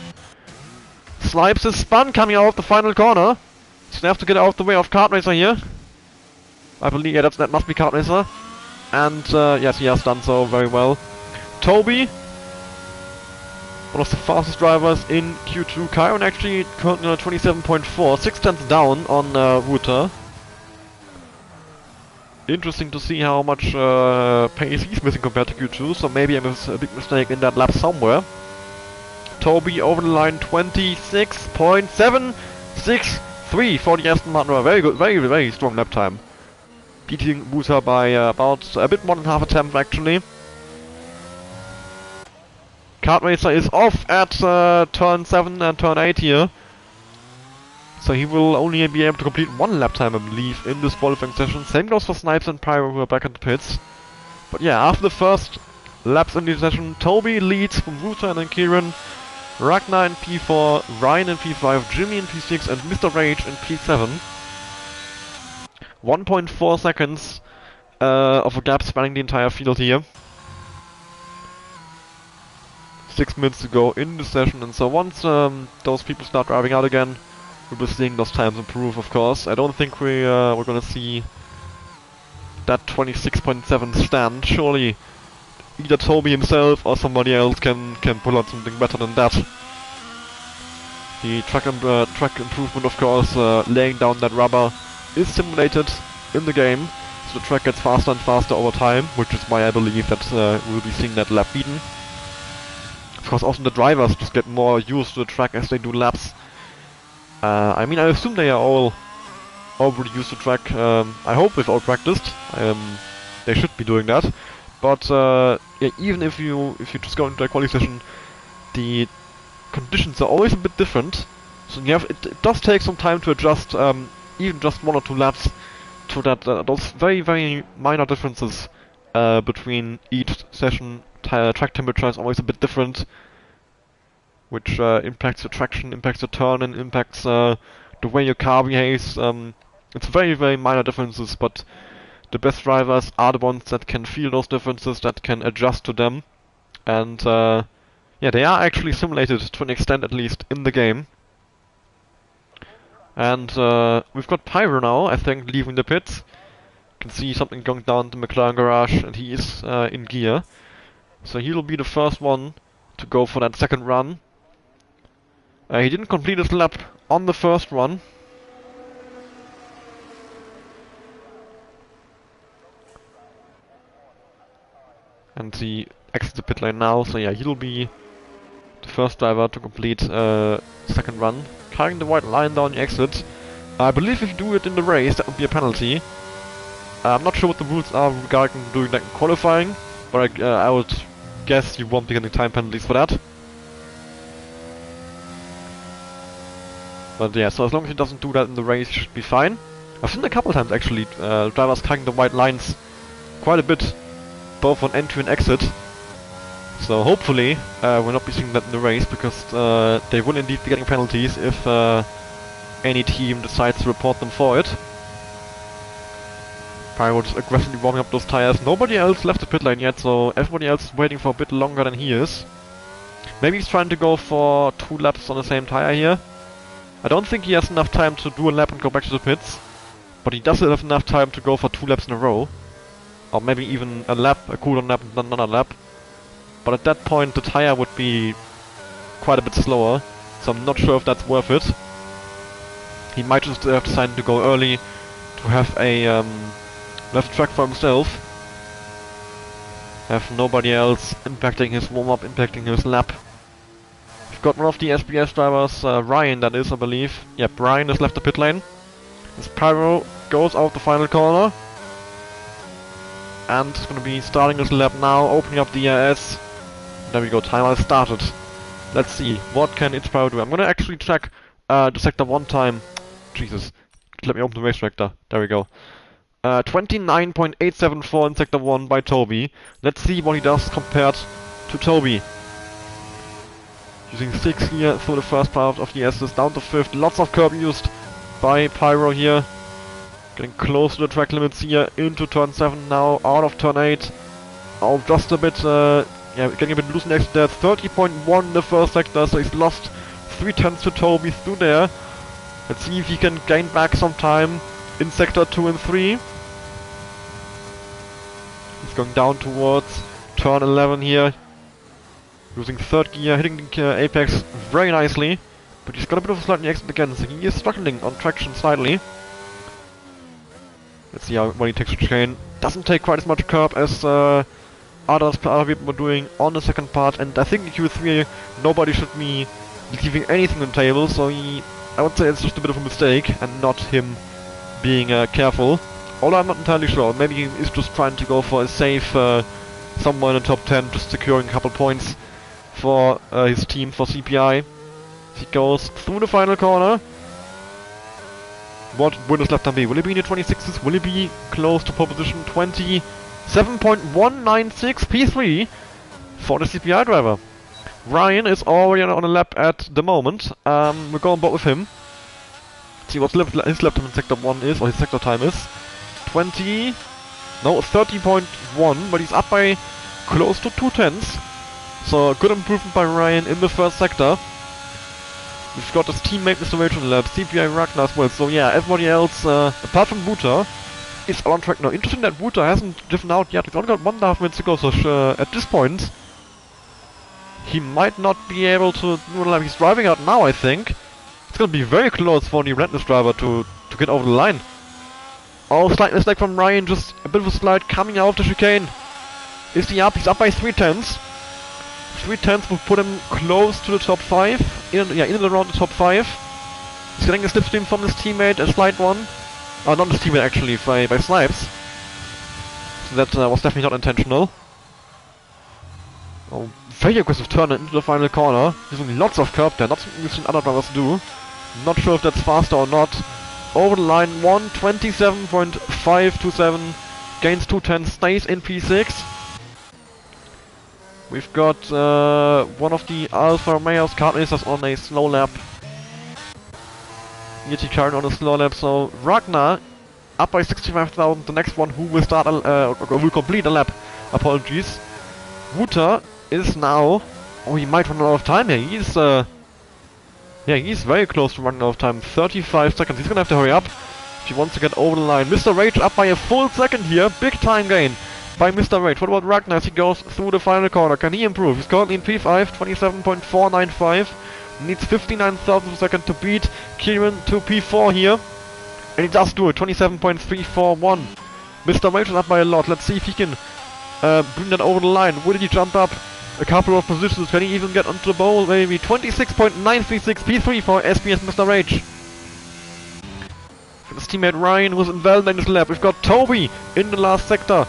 Snipes his spun coming out of the final corner. He's gonna have to get out of the way of Kart Racer here. I believe, yeah, that must be Kart Racer. And yes, he has done so very well. Toby, one of the fastest drivers in Q2. Kyron actually currently on 27.4, 6 tenths down on Wuta. Interesting to see how much pace he's missing compared to Q2, so maybe I made a big mistake in that lap somewhere. Toby over the line, 26.763 for the Aston Martin. Very good, very, very strong lap time. Beating Wuta by about a bit more than half a temp actually. Kart Racer is off at turn 7 and turn 8 here. So he will only be able to complete 1 lap time, I believe, in this qualifying session. Same goes for Snipes and Pyro, who are back in the pits. But yeah, after the first laps in the session, Toby leads from Wuta and then Kieran. Ragnar in P4, Ryan in P5, Jimmy in P6 and Mr. Rage in P7. 1.4 seconds of a gap spanning the entire field here. 6 minutes to go in the session, and so once those people start driving out again, we'll be seeing those times improve, of course. I don't think we're gonna see that 26.7 stand. Surely either Toby himself or somebody else can pull out something better than that. The track improvement, of course, laying down that rubber is simulated in the game, so the track gets faster and faster over time, which is why I believe that we'll be seeing that lap beaten. Of course, also the drivers just get more used to the track as they do laps. I mean, I assume they are all already used to track. I hope they've all practiced. They should be doing that. But yeah, even if you just go into a quali session, the conditions are always a bit different. So it does take some time to adjust, even just 1 or 2 laps, to that those very, very minor differences between each session. Track temperature is always a bit different, which impacts the traction, impacts the turn, and impacts the way your car behaves. It's very, very minor differences, but the best drivers are the ones that can feel those differences, that can adjust to them, and yeah, they are actually simulated to an extent, at least, in the game. And we've got Pyro now, I think, leaving the pits. You can see something going down the McLaren garage, and he is in gear. So he'll be the first one to go for that second run. He didn't complete his lap on the first run. And he exits the pit lane now, so yeah, he'll be the first driver to complete second run. Carrying the white line down the exit. I believe if you do it in the race, that would be a penalty. I'm not sure what the rules are regarding doing that in qualifying, but I would guess you won't be getting time penalties for that. But yeah, so as long as he doesn't do that in the race, he should be fine. I've seen a couple times actually, drivers carrying the white lines quite a bit, both on entry and exit. So hopefully we'll not be seeing that in the race, because they will indeed be getting penalties if any team decides to report them for it. Pyro just aggressively warming up those tires. Nobody else left the pit lane yet, so everybody else is waiting for a bit longer than he is. Maybe he's trying to go for 2 laps on the same tire here. I don't think he has enough time to do a lap and go back to the pits, but he does have enough time to go for 2 laps in a row. Or maybe even a lap, a cooldown lap and another lap. But at that point the tire would be quite a bit slower, so I'm not sure if that's worth it. He might just have decided to go early to have a left track for himself. Have nobody else impacting his warm-up, impacting his lap. We've got one of the SBS drivers, Ryan that is, I believe. Yep, Ryan has left the pit lane. As Pyro goes out the final corner. And he's gonna be starting his lap now, opening up the ERS. There we go, timer has started. Let's see, what can Pyro do? I'm gonna actually check the sector 1 time. Jesus, let me open the race director. There we go. 29.874 in sector 1 by Toby. Let's see what he does compared to Toby. Using 6 here through the first part of the S's, down to 5th. Lots of curb used by Pyro here. Getting close to the track limits here, into turn 7 now, out of turn 8. Oh, just a bit, yeah, getting a bit loose next there. 30.1 in the first sector, so he's lost 3/10 to Toby through there. Let's see if he can gain back some time in sector 2 and 3. He's going down towards turn 11 here. Using 3rd gear, hitting the apex very nicely. But he's got a bit of a sliding exit again, so he is struggling on traction slightly. Let's see how when he takes the chain. Doesn't take quite as much curb as other people were doing on the second part. And I think in Q3 nobody should be leaving anything on the table, so I would say it's just a bit of a mistake and not him being careful. Although I'm not entirely sure. Maybe he is just trying to go for a safe somewhere in the top 10, just securing a couple points for his team, for CPI. He goes through the final corner. What will his lap time be? Will he be in the 26s? Will he be close to pole position? 27.196 P3 for the CPI driver. Ryan is already on a lap at the moment. We'll go on board with him. See what his lap time in sector 1 is, or his sector time is. 30.1, but he's up by close to 2/10. So a good improvement by Ryan in the first sector. We've got his teammate Mr. Rage on the lap, CPI Ragnar as well. So yeah, everybody else, apart from Wuta, is on track now. Interesting that Wuta hasn't driven out yet. He's only got 1.5 minutes to go, so at this point, he might not be able to do a lap. He's driving out now, I think. It's gonna be very close for the relentless driver to get over the line. Oh, slight mistake from Ryan, just a bit of a slide coming out of the chicane. Is he up? He's up by 3/10. 3/10 will put him close to the top 5. In and around the top 5. He's getting a slipstream from his teammate, a slight one. Oh, not his teammate actually, by Snipes. So that was definitely not intentional. Oh, very aggressive turn into the final corner. Using lots of curb there, not something we've seen other drivers do. Not sure if that's faster or not. Over the line, 1:27.527. Gains 2/10, stays in P6. We've got one of the Alpha Romeo's kart racers on a slow lap. Yeti Karen on a slow lap, so Ragnar up by 65,000. The next one who will start will complete a lap. Apologies. Wuta is now. Oh, he might run out of time here. He's he's very close to running out of time. 35 seconds. He's gonna have to hurry up if he wants to get over the line. Mr. Rage up by a full second here. Big time gain by Mr. Rage. What about Ragnar as he goes through the final corner? Can he improve? He's currently in P5, 27.495. Needs 59 thousandths of a second to beat Kieran to P4 here. And he does do it, 27.341. Mr. Rage is up by a lot. Let's see if he can bring that over the line. Will he jump up a couple of positions? Can he even get onto the bowl? Maybe 26.936 P3 for SBS Mr. Rage. His teammate Ryan was in Valentine's lap. We've got Toby in the last sector.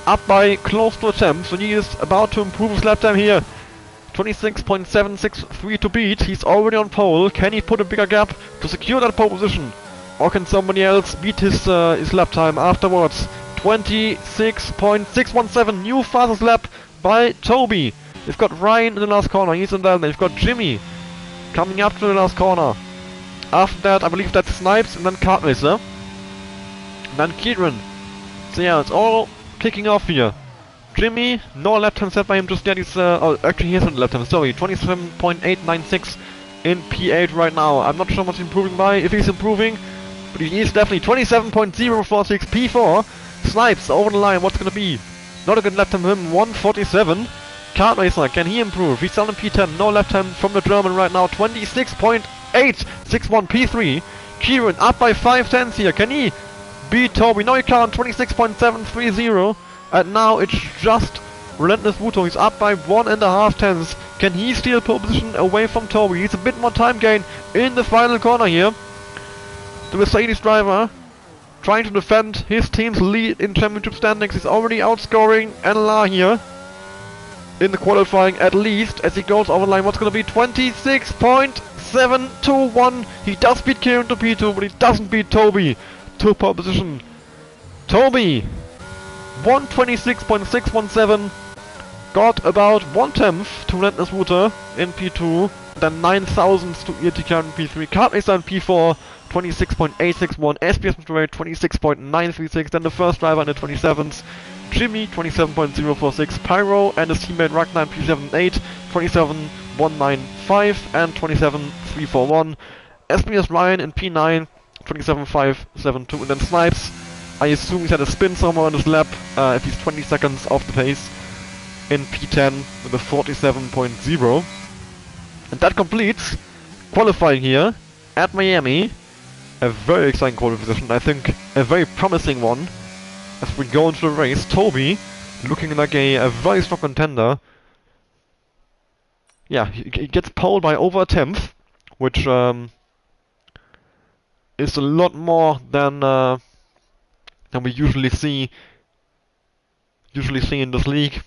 Up by close to a 10, so he is about to improve his lap time here. 26.763 to beat. He's already on pole. Can he put a bigger gap to secure that pole position? Or can somebody else beat his lap time afterwards? 26.617, new fastest lap by Toby. We've got Ryan in the last corner. He's in there. We've got Jimmy coming up to the last corner. After that, I believe that's Snipes and then Kart Racer. And then Kieran. So yeah, it's all kicking off here. Jimmy, no lap time set by him just yet. He's oh, actually he hasn't lap time. Sorry, 27.896 in P8 right now. I'm not sure what's improving by, if he's improving, but he is definitely 27.046 P4. Snipes over the line. What's gonna be? Not a good lap time for him. 147. Kart Racer, can he improve? He's still in P10. No lap time from the German right now. 26.861 P3. Kieran up by 5/10 here. Can he beat Toby? No, he can't. 26.730. And now it's just Relentless Wuto. He's up by 1.5 tenths. Can he steal pole position away from Toby? He's a bit more time gain in the final corner here. The Mercedes driver trying to defend his team's lead in championship standings. He's already outscoring NLR here in the qualifying, at least, as he goes over the line. What's going to be 26.721. He does beat Kieran to P2, but he doesn't beat Toby to pole position. Toby 126.617, got about 1/10 to Relentless Water in P2, then 9 thousandths to ERTK in P3, Kart Racer in P4, 26.861, SBS Mr. Ray 26.936, then the first driver in the 27s, Jimmy 27.046, Pyro and his teammate Ragnar in P7.8, 27.195 and 27.341, SBS Ryan in P9, 27.572, and then Snipes, I assume he's had a spin somewhere on his lap, if he's 20 seconds off the pace, in P10 with a 47.0. And that completes qualifying here at Miami. A very exciting qualifying position, I think a very promising one as we go into the race. Toby looking like a very strong contender. Yeah, he gets pole by over a 10th, which is a lot more than we usually see in this league.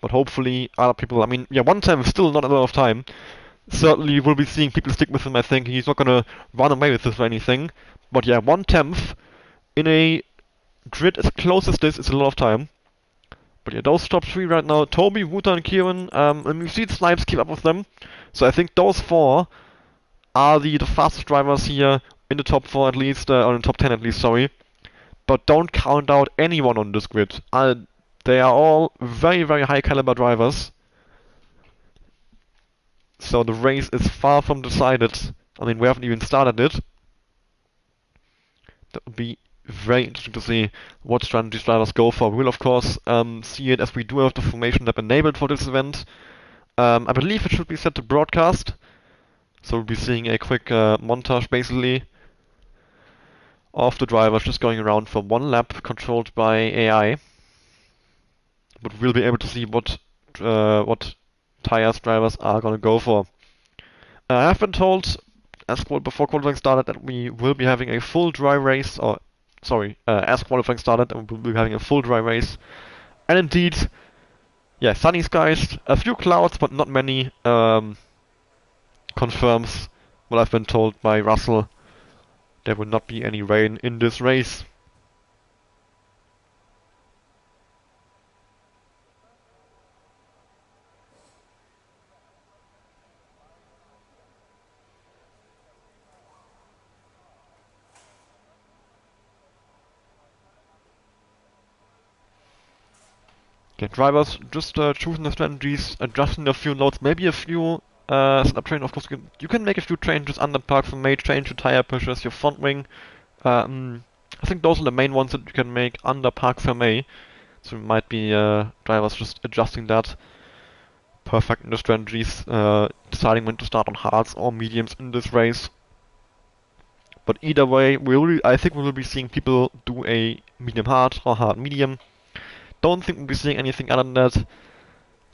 But hopefully other people, I mean, yeah, 1/10 is still not a lot of time. Certainly we'll be seeing people stick with him, I think. He's not gonna run away with this or anything. But yeah, 1/10 in a grid as close as this is a lot of time. But yeah, those top 3 right now, Toby, Wuta and Kieran, and we see the Snipes keep up with them. So I think those 4 are the fastest drivers here, in the top 4 at least, or in the top 10 at least, sorry. But don't count out anyone on this grid. They are all very, very high caliber drivers. So the race is far from decided. I mean, we haven't even started it. That would be very interesting to see what strategies drivers go for. We will of course see it as we do have the formation lab enabled for this event. I believe it should be set to broadcast. So we'll be seeing a quick montage basically of the drivers just going around for one lap controlled by AI. But we'll be able to see what tires drivers are gonna go for. I have been told, before qualifying started, that we will be having a full dry race, or sorry, as qualifying started, and we'll be having a full dry race. And indeed, yeah, sunny skies, a few clouds, but not many. Confirms what I've been told by Russell. There will not be any rain in this race. Okay, drivers just choosing the strategies, adjusting a few notes, maybe a few setup train. Of course, you can make a few changes under park from May, change your tire pressures, your front wing. I think those are the main ones that you can make under park from May. So it might be drivers just adjusting that, perfecting the strategies, deciding when to start on hards or mediums in this race. But either way, I think we will be seeing people do a medium hard or hard medium. Don't think we'll be seeing anything other than that.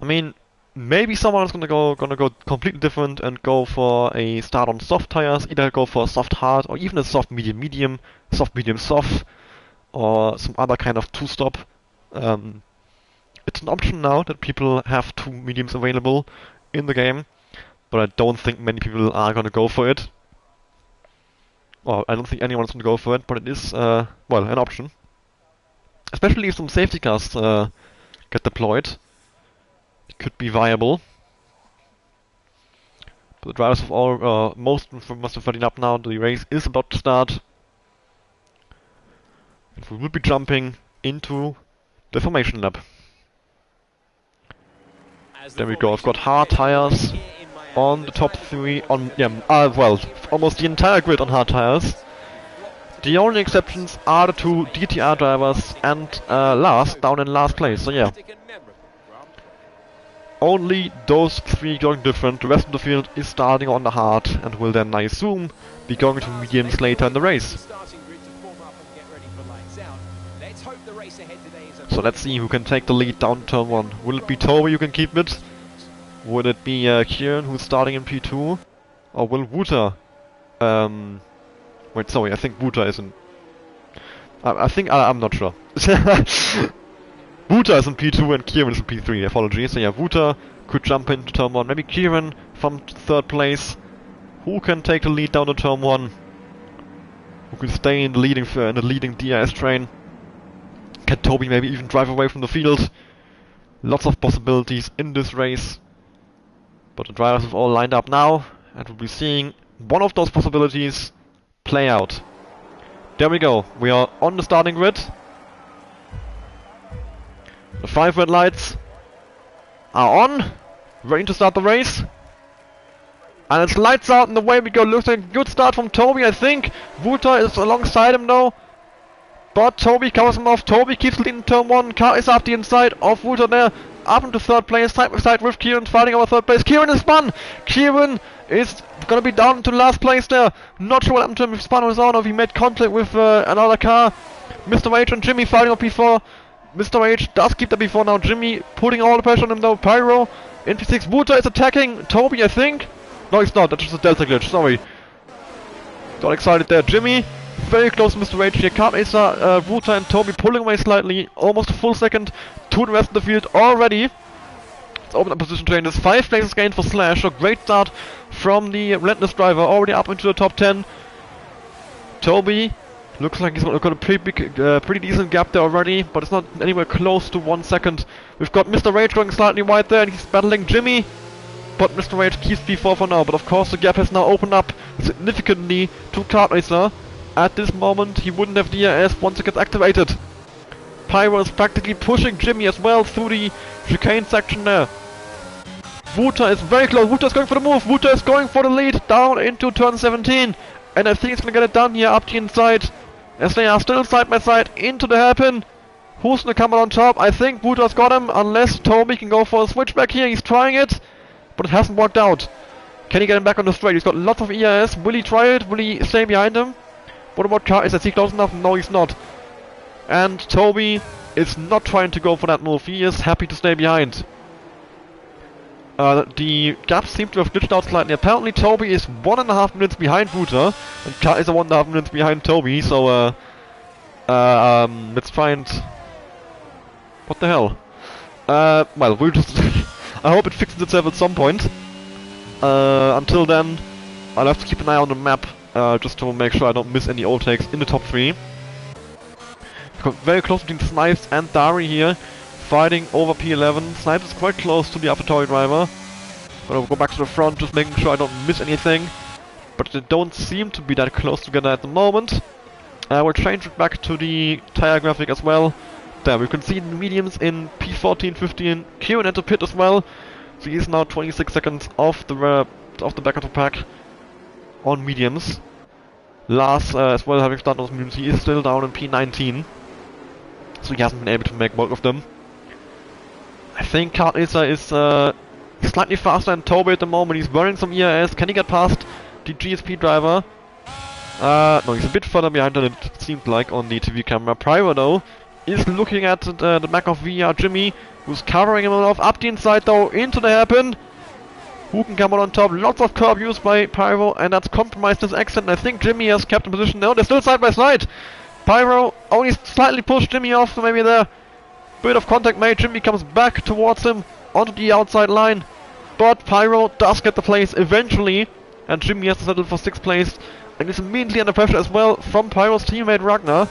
I mean, maybe someone is gonna go completely different and go for a start on soft tires, either go for a soft hard or even a soft medium medium, soft medium soft, or some other kind of two-stop. It's an option now that people have two mediums available in the game, but I don't think many people are gonna go for it. Well, I don't think anyone's gonna go for it, but it is, well, an option. Especially if some safety cars get deployed. It could be viable. But the drivers of all, most must have ready up now. The race is about to start. And we will be jumping into the formation lap. There we go, I've got hard tires on the top three, well, almost the entire grid on hard tires. The only exceptions are the two DTR drivers and down in last place, so yeah. Only those three going different. The rest of the field is starting on the hard and will then, I assume, be going to mediums later in the race. So let's see who can take the lead down to turn 1. Will it be Toby who can keep it? Would it be Kieran who's starting in P2? Or will Wouter wait, sorry, I think Wouter isn't. I'm not sure. Wouter is in P2 and Kieran is in P3, apologies. So yeah, Wouter could jump into turn 1. Maybe Kieran from 3rd place. Who can take the lead down to turn 1? Who can stay in the leading DRS train? Can Toby maybe even drive away from the field? Lots of possibilities in this race. But the drivers have all lined up now, and we'll be seeing one of those possibilities play out. There we go, we are on the starting grid. The 5 red lights are on, ready to start the race. And it's lights out and away we go. Looks like a good start from Toby, I think. Wouter is alongside him though. But Toby covers him off. Toby keeps leading turn 1. Car is up the inside of Wouter there. Up into 3rd place, side by side with Kieran, fighting over 3rd place. Kieran is spun! Kieran is gonna be down to last place there. Not sure what happened to him if spun was on or if he made contact with another car. Mr. H and Jimmy fighting up P4. Mr. H does keep the P4 now. Jimmy putting all the pressure on him though. Pyro in P6. Wouter is attacking Toby, I think. No, he's not. That's just a delta glitch. Sorry. Got excited there. Jimmy very close to Mr. H here. Kart Acer, Wouter and Toby pulling away slightly. Almost a full second to the rest of the field already. Let's open up position train. There's 5 places gained for Slash. A great start from the Relentless driver. Already up into the top 10. Toby looks like he's got a pretty decent gap there already, but it's not anywhere close to 1 second. We've got Mr. Rage going slightly wide there, and he's battling Jimmy. But Mr. Rage keeps P4 for now. But of course the gap has now opened up significantly to Kart Racer. At this moment he wouldn't have DRS once it gets activated. Pyro is practically pushing Jimmy as well through the chicane section there. Wuta is very close. Wuta is going for the move. Wuta is going for the lead down into turn 17. And I think he's going to get it done here up the inside. As they are still side by side into the hairpin. Who's going to come out on top? I think Wuta's got him, unless Toby can go for a switchback here. He's trying it, but it hasn't worked out. Can he get him back on the straight? He's got lots of ERS. Will he try it? Will he stay behind him? What about Car? Is he close enough? No, he's not. And Toby is not trying to go for that move. He is happy to stay behind. The gaps seem to have glitched out slightly. Apparently Toby is 1.5 minutes behind Wuta, and Car is 1.5 minutes behind Toby, so let's try and... What the hell? Well, we'll just... I hope it fixes itself at some point. Until then, I'll have to keep an eye on the map, just to make sure I don't miss any overtakes in the top 3. Got very close between Snipes and Dari here, fighting over P11. Snipes is quite close to the AlphaTauri driver. But I'll go back to the front, just making sure I don't miss anything. But they don't seem to be that close together at the moment. We'll change it back to the tire graphic as well. There, we can see the mediums in P14, 15, queuing into pit as well. So he's now 26 seconds off the back of the pack on mediums. Lars as well, having started those mediums, he is still down in P19. So he hasn't been able to make bulk of them. I think Kart Isa is slightly faster than Toby at the moment. He's burning some ERS. Can he get past the GSP driver? No, he's a bit further behind than it seemed like on the TV camera. Pyro though is looking at the back of VR Jimmy, who's covering him off up the inside though into the hairpin. Who can come out on top? Lots of curb used by Pyro, and that's compromised his exit. And I think Jimmy has kept in position. No, they're still side by side. Pyro only slightly pushed Jimmy off, so maybe there bit of contact made. Jimmy comes back towards him onto the outside line, but Pyro does get the place eventually, and Jimmy has to settle for 6th place, and is immediately under pressure as well from Pyro's teammate Ragnar.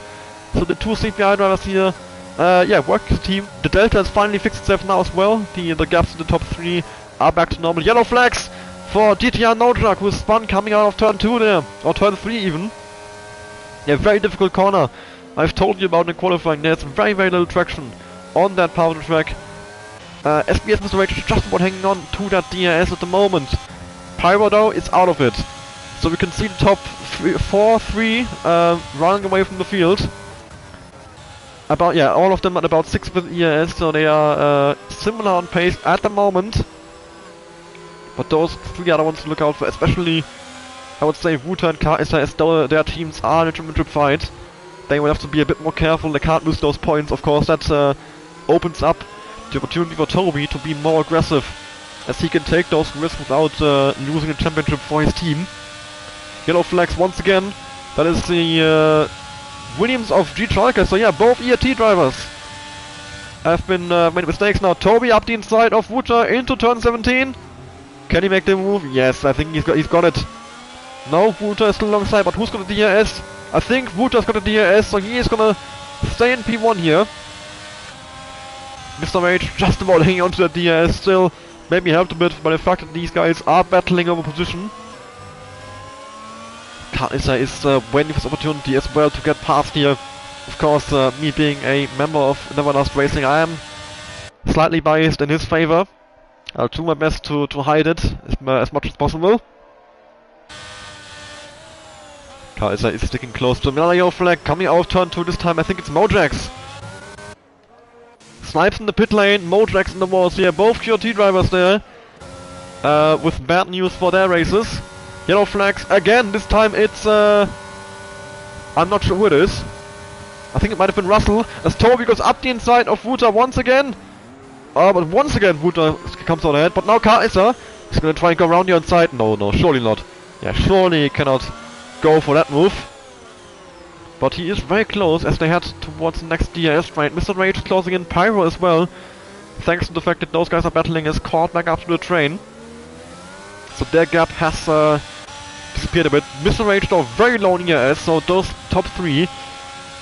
So the two CPI drivers here, yeah, work as a team. The Delta has finally fixed itself now as well. The gaps in the top 3 are back to normal. Yellow flags for DTR Nojak, who is spun coming out of turn 2 there, or turn 3 even. Yeah, very difficult corner. I've told you about in qualifying. There's very little traction on that part of the track. SBS Mr. Rage is just about hanging on to that DRS at the moment. Pyro though is out of it. So we can see the top 3 running away from the field. About, yeah, all of them at about 6 with ERS, so they are similar on pace at the moment. But those 3 other ones to look out for, especially I would say Wuta and Car Isa, as though their teams are in a championship fight. They will have to be a bit more careful. They can't lose those points. Of course, that opens up the opportunity for Toby to be more aggressive, as he can take those risks without losing a championship for his team. Yellow flags once again. That is the Williams of G Tralker. So yeah, both ERT drivers have been made mistakes now. Toby up the inside of Wuta into turn 17. Can he make the move? Yes, I think he's got it. No, Wuta is still alongside, but who's got the DRS? I think Wuta's got the DRS, so he is gonna stay in P1 here. Mr. Rage just about hanging on to the DRS still. Maybe helped a bit by the fact that these guys are battling over position. Karisa is waiting for his opportunity as well to get past here. Of course, me being a member of Neverlast Racing, I am slightly biased in his favor. I'll do my best to hide it as much as possible. Karisa is sticking close to another yellow flag coming out of turn 2 this time. I think it's Mojax. Snipes in the pit lane, Mojax in the walls here. Both QRT drivers there with bad news for their races. Yellow flags again. This time it's I'm not sure who it is. I think it might have been Russell, as Toby goes up the inside of Wuta once again. But once again Wuta comes out ahead. But now Karisa is going to try and go around the inside. No, surely not. Yeah, surely he cannot go for that move. But he is very close as they head towards the next DRS straight. Mr. Rage is closing in, Pyro as well, thanks to the fact that those guys are battling, is caught back up to the train. So their gap has disappeared a bit. Mr. Rage though very low in ERS, so those top 3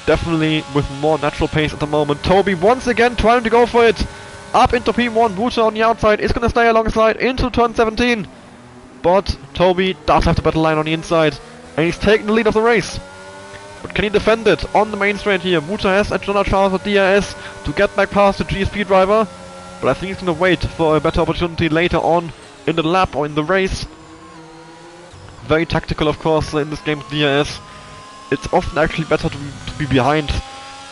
definitely with more natural pace at the moment. Toby once again trying to go for it. Up into P1, Wuta on the outside is going to stay alongside into turn 17. But Toby does have the battle line on the inside, and he's taking the lead of the race. But can he defend it on the main straight here? Wuta has another chance with DRS to get back past the GSP driver. but I think he's gonna wait for a better opportunity later on in the lap or in the race. Very tactical, of course, in this game with DRS. It's often actually better to be behind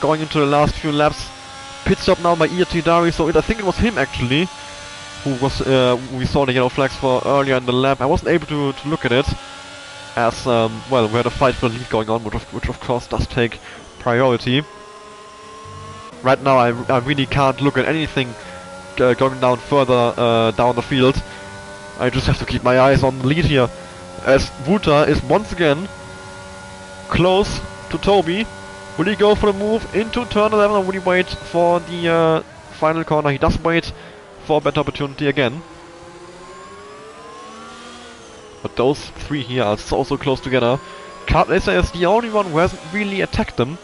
going into the last few laps. Pit stop now by Dari, so I think it was him actually who was we saw the yellow flags for earlier in the lap. I wasn't able to look at it as well, we had a fight for the lead going on, which of course does take priority. Right now I really can't look at anything going down further down the field. I just have to keep my eyes on the lead here, as Wuta is once again close to Toby. Will he go for the move into turn 11, or will he wait for the final corner? He does wait for a better opportunity again. But those three here are so close together. Kartlaser is the only one who hasn't really attacked them.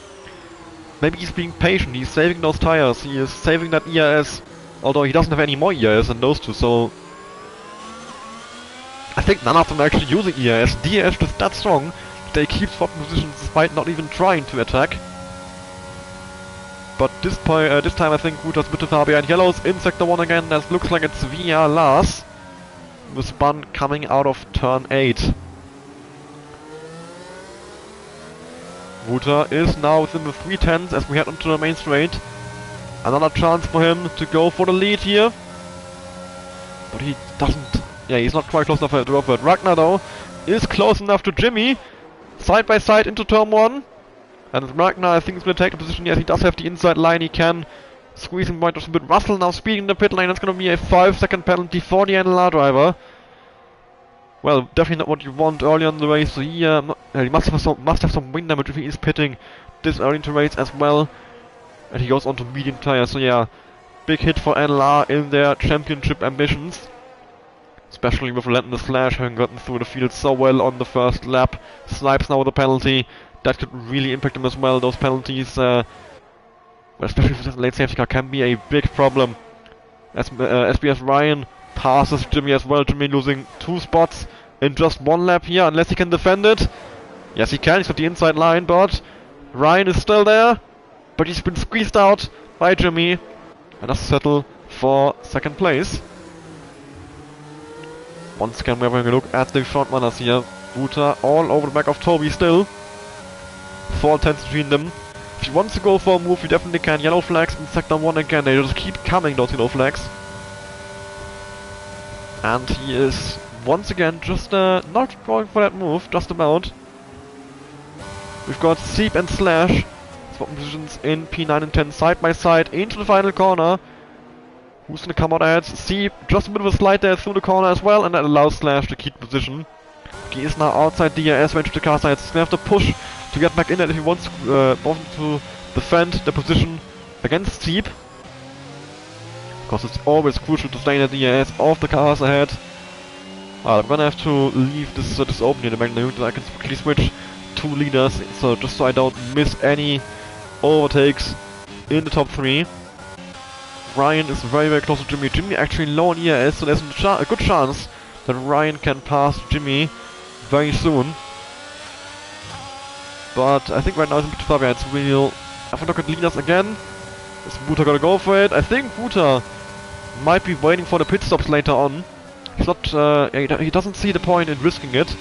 Maybe he's being patient, he's saving those tires, he is saving that ERS, although he doesn't have any more ERS than those two, so I think none of them are actually using ERS. DRS is that strong, they keep swapping positions despite not even trying to attack. But this time I think Wuta's a bit too far behind. Yellows in sector 1 again, that looks like it's via Lars, with Spun coming out of turn 8. Wuta is now within the 3/10 as we head onto the main straight. Another chance for him to go for the lead here. But he doesn't... Yeah, he's not quite close enough to offer it. Ragnar though is close enough to Jimmy. Side by side into turn 1. And Ragnar I think is going to take the position. Yes, he does have the inside line. He can squeeze him right just a bit. Russell now speeding in the pit lane. That's going to be a 5-second penalty for the NLR driver. Well, definitely not what you want early on in the race. So he must have some wind damage if he is pitting this early into race as well. And he goes on to medium tires. So yeah, big hit for NLR in their championship ambitions. Especially with Relentless Slash having gotten through the field so well on the first lap. Snipes now with a penalty. That could really impact him as well. Those penalties, well, especially for this late safety car, can be a big problem. As SBS Ryan passes Jimmy as well. Jimmy losing 2 spots in just 1 lap here, unless he can defend it. Yes, he can. He's got the inside line, but Ryan is still there. But he's been squeezed out by Jimmy, and has to settle for 2nd place. Once again, we're having a look at the front runners here. Wuta all over the back of Toby still. 4/10 between them. If he wants to go for a move, he definitely can. Yellow flags in sector 1 again. They just keep coming, those yellow flags. And he is once again just not going for that move, just about. We've got Seep and Slash swapping positions in P9 and 10 side by side into the final corner. Who's gonna come out ahead? Seep, just a bit of a slide there through the corner as well, and that allows Slash to keep position. He is now outside DRS range of the car side. He's gonna have to push to get back in it if he wants to defend the position against Seep. Because it's always crucial to stay in the DRS of the cars ahead. Well, I'm gonna have to leave this open here in the magnitude so I can quickly switch to leaders, so just so I don't miss any overtakes in the top 3. Ryan is very close to Jimmy. Jimmy actually low on ERS, so there's a good chance that Ryan can pass Jimmy very soon. But I think right now it's a bit too far behind, so we'll have a look at leaders again. Is Wuta gonna go for it? I think Wuta might be waiting for the pit stops later on. He's not, he doesn't see the point in risking it.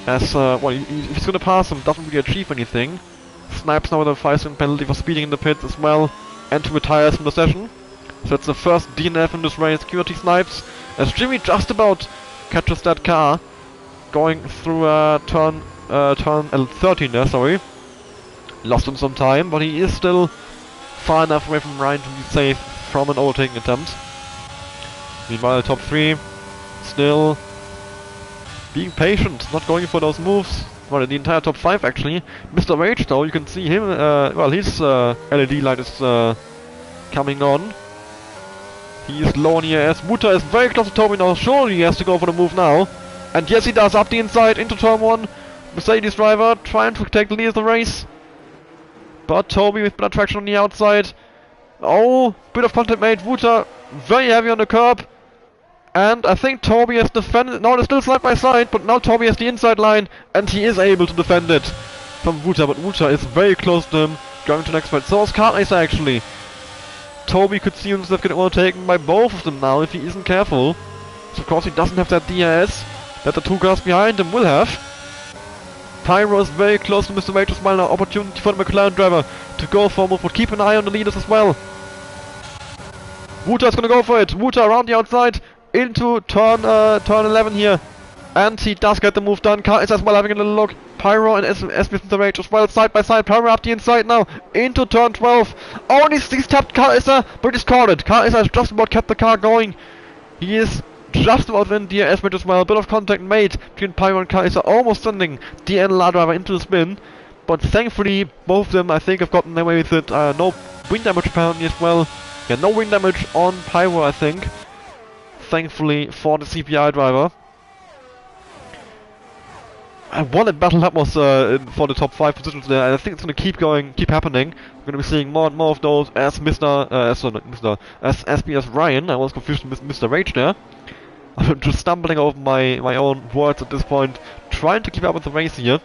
As, well, if he's gonna pass him, doesn't really achieve anything. Snipes now with a 5-second penalty for speeding in the pits as well, and 2 retires from the session. So it's the first DNF in this race. QRT snipes as Jimmy just about catches that car going through turn 13 there, sorry. Lost him some time, but he is still far enough away from Ryan to be safe from an overtaking attempt. Meanwhile, top 3 still being patient, not going for those moves. Well, the entire top 5 actually. Mr. Rage though, you can see him, well, his LED light is coming on. He is low on ERS. Wuta is very close to Toby now. Surely he has to go for the move now. And yes, he does. Up the inside into turn 1. Mercedes driver trying to take the lead of the race. But Toby with better traction on the outside. Oh, bit of contact made. Wuta very heavy on the curb. And I think Toby has defended. No, they're still side by side. But now Toby has the inside line. And he is able to defend it from Wuta. But Wuta is very close to him. Going to the next fight. So is Kartlaser actually. Toby could see himself get overtaken by both of them now if he isn't careful. So of course he doesn't have that DRS that the two cars behind him will have. Pyro is very close to Mr. Rage as well now. Opportunity for the McLaren driver to go for a move, but keep an eye on the leaders as well. Wuta's gonna go for it. Wuta around the outside into turn 11 here. And he does get the move done. Car is as well having a little look. Pyro and SBS Mr. Rage as well side by side. Pyro up the inside now into turn 12. Oh, and he's tapped Car Issa, but he's caught it. Car Issa has just about kept the car going. He is just about within DRS range as well. A bit of contact made between Pyro and Car Issa, almost sending the NLR driver into the spin. But thankfully, both of them I think have gotten away with it. No wing damage apparently as well. Yeah, no wing damage on Pyro I think. Thankfully for the CPI driver. I wanted battle that was for the top 5 positions there, and I think it's gonna keep happening. We're gonna be seeing more and more of those as SBS Ryan. I was confused with Mr. Rage there. I'm just stumbling over my own words at this point, trying to keep up with the race here.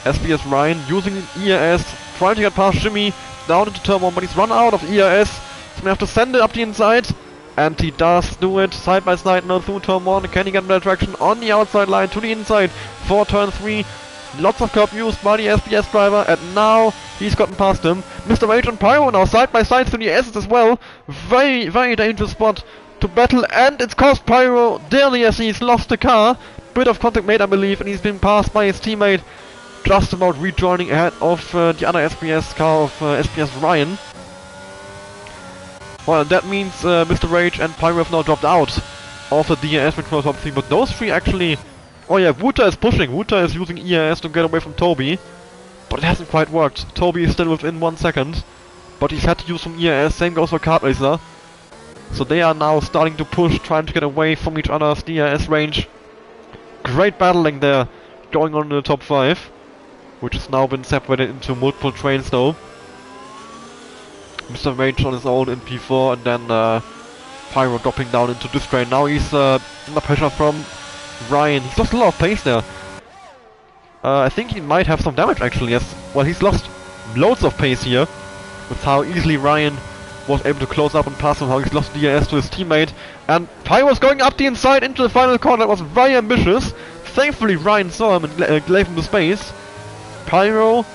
SBS Ryan using ERS, trying to get past Jimmy down into turn 1, but he's run out of ERS. So we have to send it up the inside. And he does do it side by side now through turn 1. Can he get in that direction on the outside line to the inside for turn 3? Lots of curb used by the SBS driver, and now he's gotten past him. Mr. Rage and Pyro now side by side through the S's as well. Very, very dangerous spot to battle, and it's cost Pyro dearly as he's lost the car. Bit of contact made, I believe, and he's been passed by his teammate. Just about rejoining ahead of the other SBS car of SBS Ryan. Well, that means Mr. Rage and Pyro have now dropped out of the DRS control top 3, but those three actually... Oh yeah, Wuta is pushing. Wuta is using ERS to get away from Toby, but it hasn't quite worked. Toby is still within 1 second, but he's had to use some ERS, same goes for Kart Racer. So they are now starting to push, trying to get away from each other's DRS range. Great battling there, going on in the top 5, which has now been separated into multiple trains though. Mr. Rage on his own in P4, and then Pyro dropping down into this train. Now he's under pressure from Ryan. He's lost a lot of pace there. I think he might have some damage actually, yes. Well, he's lost loads of pace here, with how easily Ryan was able to close up and pass him, how he's lost DRS to his teammate. And Pyro's going up the inside into the final corner. That was very ambitious. Thankfully Ryan saw him and gave him the space. Pyro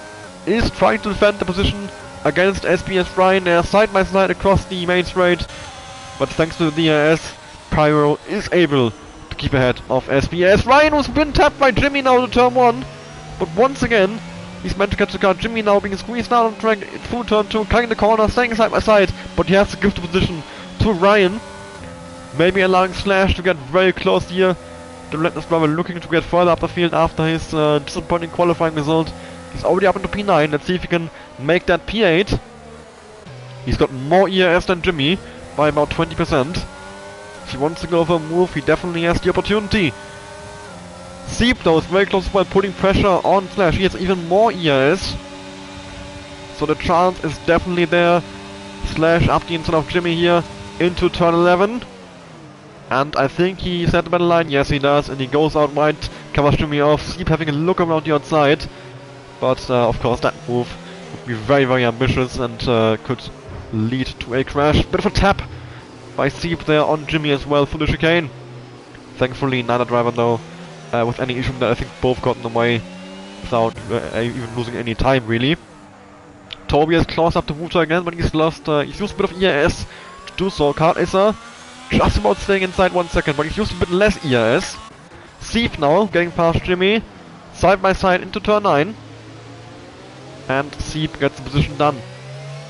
is trying to defend the position against SBS Ryan. They are side by side across the main straight, but thanks to the DRS, Pyro is able to keep ahead of SBS. Ryan was been tapped by Jimmy now to turn 1, but once again he's meant to catch the car. Jimmy now being squeezed down on track through turn 2, cutting the corner, staying side by side, but he has to give the position to Ryan, maybe allowing Slash to get very close here. The relentless driver looking to get further up the field after his disappointing qualifying result. He's already up into P9, let's see if he can make that P8. He's got more ERS than Jimmy by about 20%. If he wants to go for a move, he definitely has the opportunity. Seep though is very close while putting pressure on Slash. He has even more ERS, so the chance is definitely there. Slash up the inside of Jimmy here into turn 11. And I think he set the battle line. Yes, he does, and he goes out wide, covers Jimmy off. Seep having a look around the outside. But of course that move would be very, very ambitious and could lead to a crash. Bit of a tap by Seep there on Jimmy as well through the chicane. Thankfully neither driver though with any issue that I think both got in the way without even losing any time really. Toby has closed up the Wuta again, but he's lost, he's used a bit of ERS to do so. Kart Racer just about staying inside 1 second, but he's used a bit less ERS. Seep now getting past Jimmy, side by side into turn 9. And Seep gets the position done.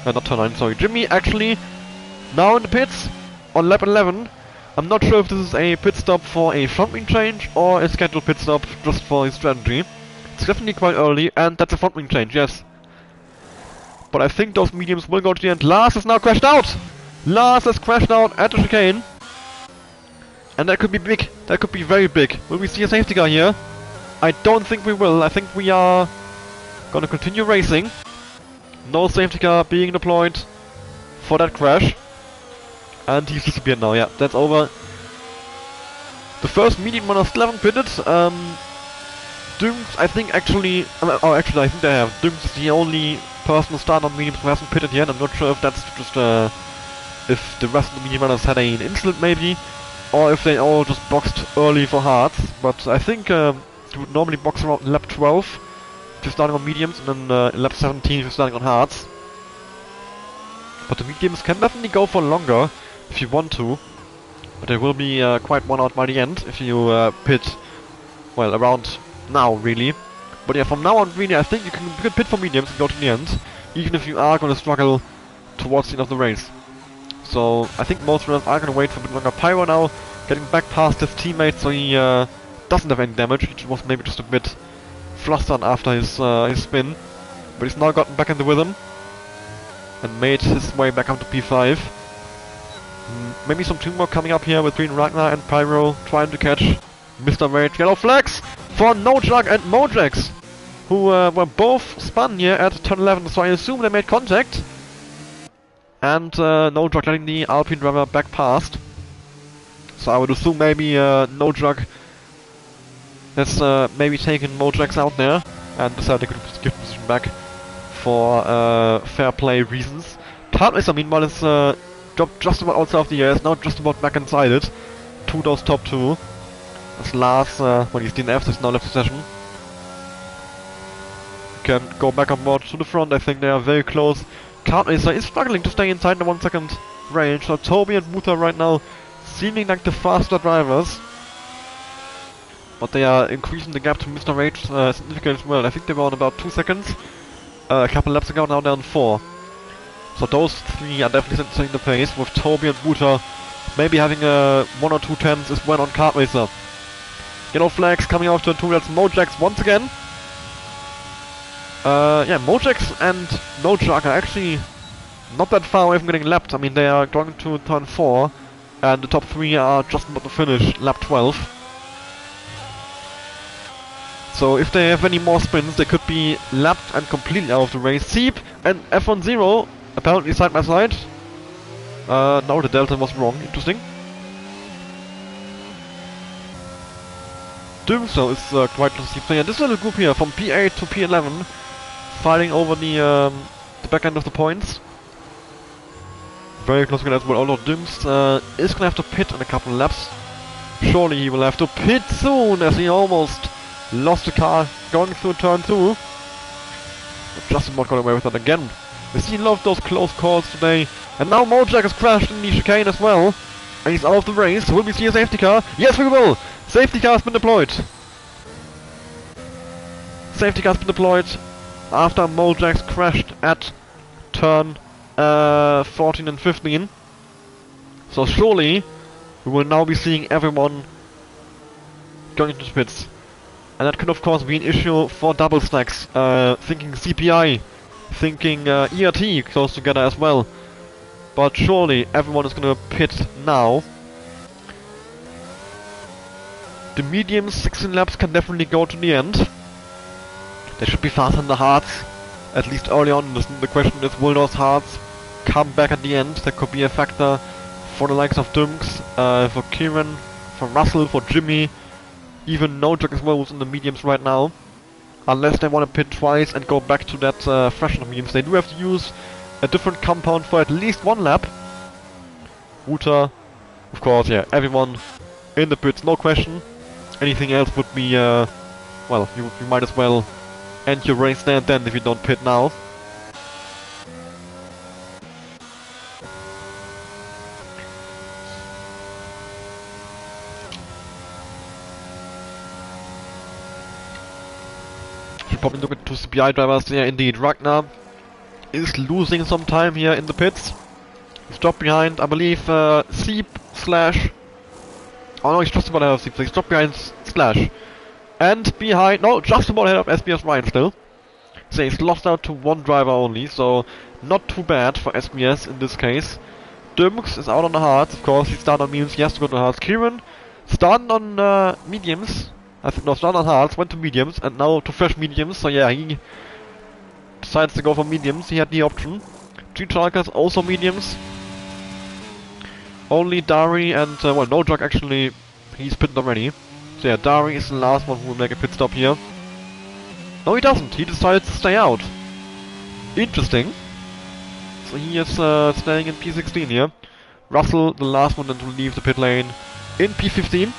Not turn 9, sorry. Jimmy actually now in the pits on lap 11. I'm not sure if this is a pit stop for a front wing change or a scheduled pit stop just for his strategy. It's definitely quite early, and that's a front wing change, yes. But I think those mediums will go to the end. Lars has now crashed out! Lars has crashed out at the chicane. And that could be big. That could be very big. Will we see a safety car here? I don't think we will. I think we are gonna continue racing. No safety car being deployed for that crash. And he's disappeared now, yeah, that's over. The first medium runner still haven't pitted. Dünks, I think actually, I think they have. Dünks is the only person who started on mediums who hasn't pitted yet. I'm not sure if that's just, if the rest of the medium runners had an incident maybe, or if they all just boxed early for hards. But I think you would normally box around lap 12 if you're starting on mediums, and then lap 17 if you're starting on hards. But the mediums can definitely go for longer if you want to, but they will be quite worn out by the end if you pit, well, around now really. But yeah, from now on really I think you can pit for mediums and go to the end, even if you are going to struggle towards the end of the race. So I think most runners are going to wait for a bit longer. Pyro now getting back past his teammate, so he doesn't have any damage. He was maybe just a bit flustered after his spin, but he's now gotten back in the rhythm and made his way back up to P5. Maybe some teamwork coming up here between Ragnar and Pyro, trying to catch Mr. Rage. Yellow flags for Nojak and Mojax, who were both spun here at turn 11, so I assume they made contact. And Nojak letting the Alpine driver back past. So I would assume maybe Nojak has maybe taken Mojax out there and decided they could give position back for fair play reasons. Tartlaser meanwhile is dropped just about outside of the air, is now just about back inside it. To those top two. As Lars, when he's DNF'd, has now left the session. Can go back on board to the front, I think they are very close. Kartracer is struggling to stay inside the 1 second range, so Toby and Muta right now seeming like the faster drivers. But they are increasing the gap to Mr. Rage significantly as well. I think they were on about 2 seconds a couple laps ago, now they're on 4. So those three are definitely setting the pace, with Toby and Muta maybe having 1 or 2 tenths as well on Kartracer. Yellow flags coming off to 2, that's Mojax once again. Yeah, Mojax and Nojak are actually not that far away from getting lapped. I mean, they are going to turn 4, and the top 3 are just about to finish lap 12. So if they have any more spins, they could be lapped and completely out of the race. Seep and F10 apparently side by side. No, the delta was wrong. Interesting. Doomso is quite close to Seep. So yeah, this little group here from P8 to P11 fighting over the back end of the points. Very close to as well. Although Dooms is gonna have to pit in a couple of laps. Surely he will have to pit soon, as he almost lost the car going through turn 2. But just about got away with that again. We've seen a lot of those close calls today. And now Mojak has crashed in the chicane as well. And he's out of the race. Will we see a safety car? Yes, we will! Safety car has been deployed. Safety car has been deployed after Mojax crashed at turn 14 and 15. So surely we will now be seeing everyone going into the pits. And that could of course be an issue for double stacks, thinking CPI, thinking ERT close together as well. But surely everyone is gonna pit now. The mediums 16 laps can definitely go to the end. They should be faster than the hards, at least early on. The question is, will those hards come back at the end? That could be a factor for the likes of Dunks, for Kieran, for Russell, for Jimmy, even Nojak as well, who's in the mediums right now. Unless they want to pit twice and go back to that freshen of mediums. They do have to use a different compound for at least 1 lap. Wuta, of course, yeah, everyone in the pits, no question. Anything else would be, well, you might as well end your race there and then if you don't pit now. Should probably look at 2 CPI drivers there. Indeed, Ragnar is losing some time here in the pits. He's dropped behind, I believe, Seep slash... Oh no, he's just about ahead of Seep, so he's dropped behind Slash. And behind... No, just about ahead of SBS Ryan still. So he's lost out to 1 driver only, so not too bad for SBS in this case. Dirks is out on the hards, of course. He started on mediums, he has to go to hards. Kieran started on mediums. I think, no, started on hards, went to mediums, and now to fresh mediums. So yeah, he decides to go for mediums. He had the option. G-Chalkers also mediums. Only Dari and, Nojak actually, he's pitted already. So yeah, Dari is the last one who will make a pit stop here. No, he doesn't. He decides to stay out. Interesting. So he is staying in P16 here. Russell, the last one to leave the pit lane, in P15.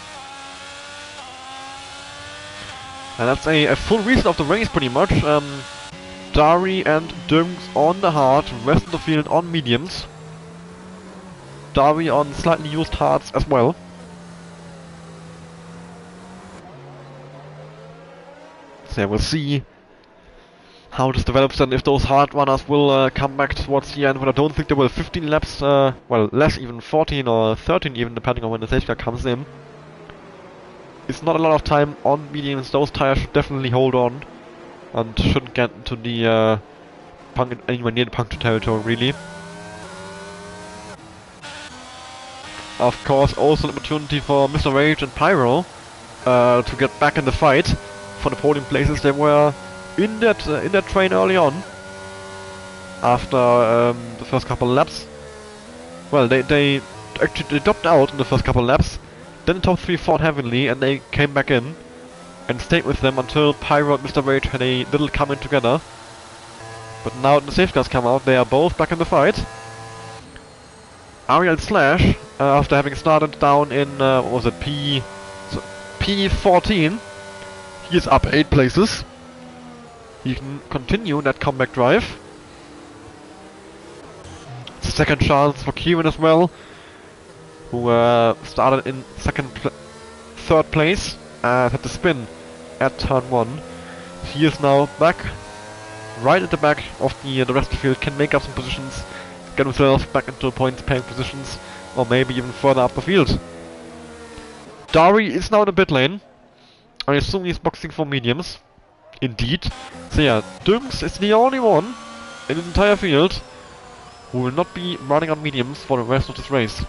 And that's a full reset of the race pretty much. Dari and Dunks on the hard, rest of the field on mediums. Dari on slightly used hards as well. So we'll see how this develops and if those hard runners will come back towards the end, but I don't think they will. 15 laps, well, less even, 14 or 13 even, depending on when the safety car comes in. It's not a lot of time on mediums. Those tires should definitely hold on and shouldn't get into the anywhere near the puncture territory, really. Of course, also an opportunity for Mr. Rage and Pyro to get back in the fight for the podium places. They were in that train early on after the first couple of laps. Well, they actually dropped out in the first couple of laps. Then the top 3 fought heavily and they came back in and stayed with them until Pyro and Mr. Rage had a little come in together. But now the safety cars come out, they are both back in the fight. Ariel Slash, after having started down in, what was it, P14, he is up 8 places. He can continue that comeback drive. Second chance for Kieran as well, who started in third place and had to spin at turn 1. He is now back, right at the back of the rest of the field, can make up some positions, get himself back into points paying positions, or maybe even further up the field. Dari is now in the pit lane. I assume he's boxing for mediums. Indeed. So yeah, Dunks is the only one in the entire field who will not be running on mediums for the rest of this race.